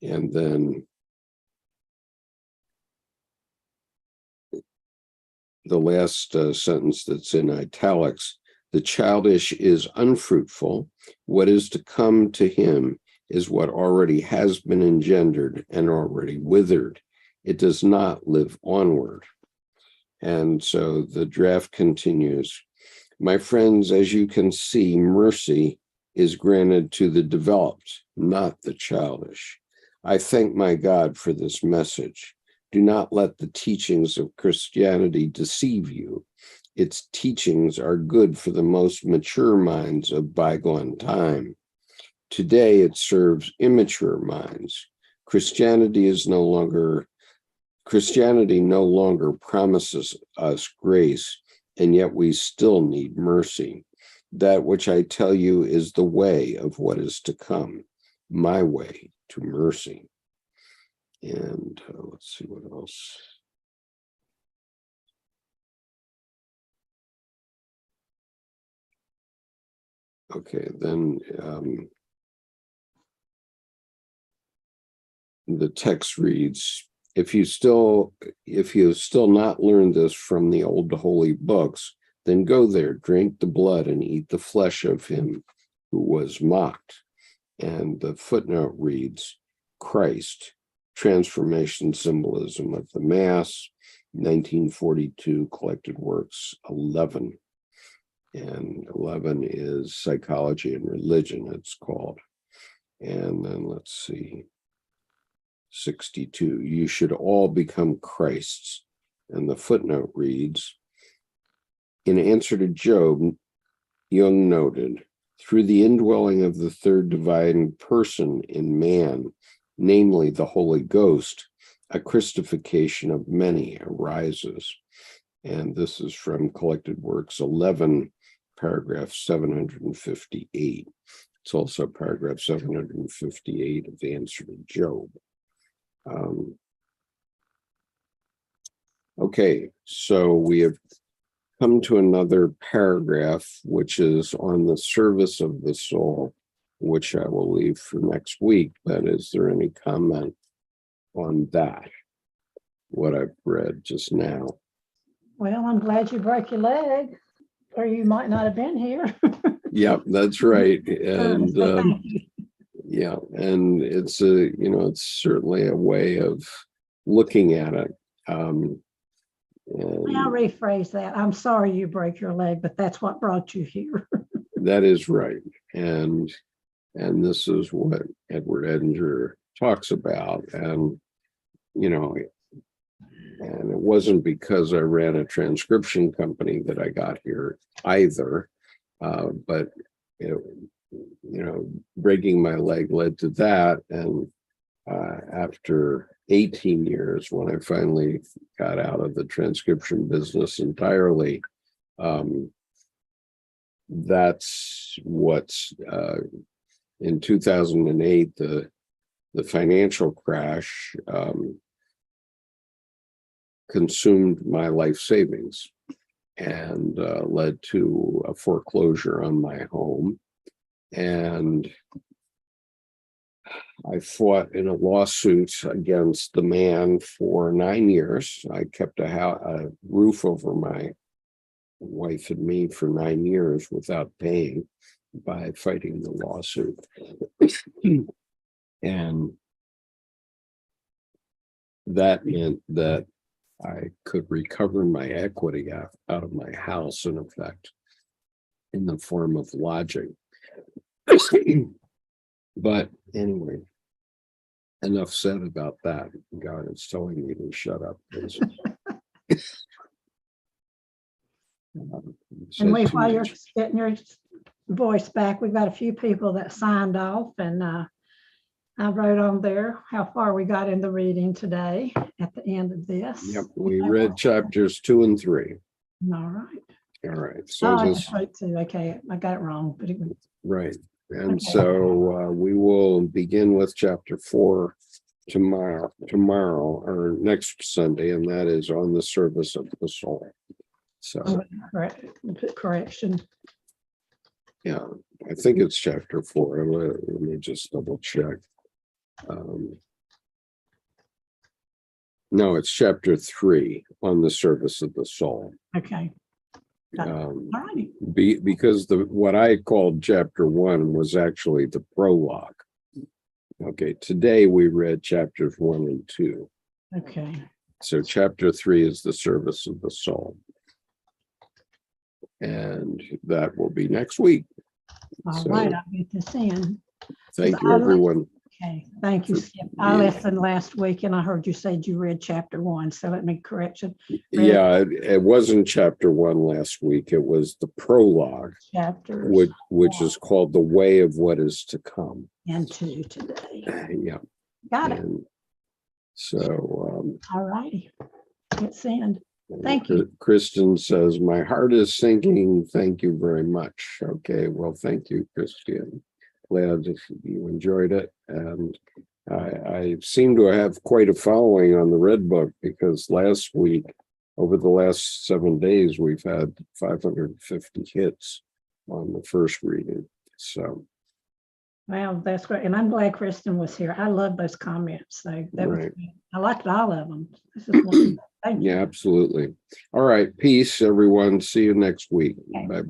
And then the last sentence that's in italics, the childish is unfruitful. What is to come to him is what already has been engendered and already withered. It does not live onward. And so the draft continues. My friends, as you can see, mercy is granted to the developed, not the childish. I thank my God for this message. Do not let the teachings of Christianity deceive you. Its teachings are good for the most mature minds of bygone time. Today it serves immature minds. Christianity no longer promises us grace, and yet we still need mercy. That which I tell you is the way of what is to come, my way to mercy. And let's see what else. Okay, then the text reads, if you still not learned this from the old holy books, then go there, drink the blood and eat the flesh of him who was mocked. And the footnote reads, Christ, Transformation Symbolism of the Mass, 1942, Collected Works 11. And 11 is Psychology and Religion, it's called. And then let's see, 62, you should all become Christs. And the footnote reads, in answer to Job, Jung noted, through the indwelling of the third divine person in man, namely the Holy Ghost, a Christification of many arises. And this is from Collected Works 11, paragraph 758. It's also paragraph 758 of the answer to Job. Okay, so we have come to another paragraph, which is on the service of the soul, which I will leave for next week. But is there any comment on that, what I've read just now? Well, I'm glad you broke your leg, or you might not have been here. Yep, that's right. And So thank you. yeah, and it's it's certainly a way of looking at it. And I'll rephrase that. I'm sorry you broke your leg, but that's what brought you here. that is right. And this is what Edward Edinger talks about. And, and it wasn't because I ran a transcription company that I got here either. But, breaking my leg led to that. And after 18 years, when I finally got out of the transcription business entirely, that's what's in 2008, the financial crash consumed my life savings and led to a foreclosure on my home. And I fought in a lawsuit against the man for 9 years. I kept a roof over my wife and me for 9 years without paying by fighting the lawsuit. And that meant that I could recover my equity out of my house, in effect, in the form of lodging. But anyway, enough said about that. God is telling me to shut up. And while you're getting your voice back, we've got a few people that signed off, and I wrote on there how far we got in the reading today at the end of this. Yep, we read chapters 2 and 3. All right. All right. So I this, just wrote 2. Okay, I got it wrong, but it was right. And okay. so we will begin with chapter 4 tomorrow or next Sunday, and that is on the service of the soul. So correction. yeah, I think it's chapter 4. Let me just double check. No, it's chapter 3 on the service of the soul. Okay. All right. Because what I called chapter 1 was actually the prologue. Okay, today we read chapters 1 and 2. Okay. So chapter 3 is the service of the soul. And that will be next week. All right, I'll get this in. Thank you, everyone. Okay, thank you, Skip. I listened last week and I heard you say you read chapter 1, so let me correct you. Yeah, it wasn't chapter 1 last week. It was the prologue, which is called The Way of What Is to Come. And 2 today. Yeah. Got it. And so. All righty. It's in. Thank you. Kristen says, my heart is sinking. Thank you very much. Okay, well, thank you, Christian. Glad if you enjoyed it. And I seem to have quite a following on the Red Book, because last week, over the last 7 days, we've had 550 hits on the first reading. So. Well, that's great. And I'm glad Kristen was here. I love those comments. So that was good. I liked all of them. This is wonderful. Thank you. Yeah, absolutely. All right. Peace, everyone. See you next week. Okay. Bye-bye.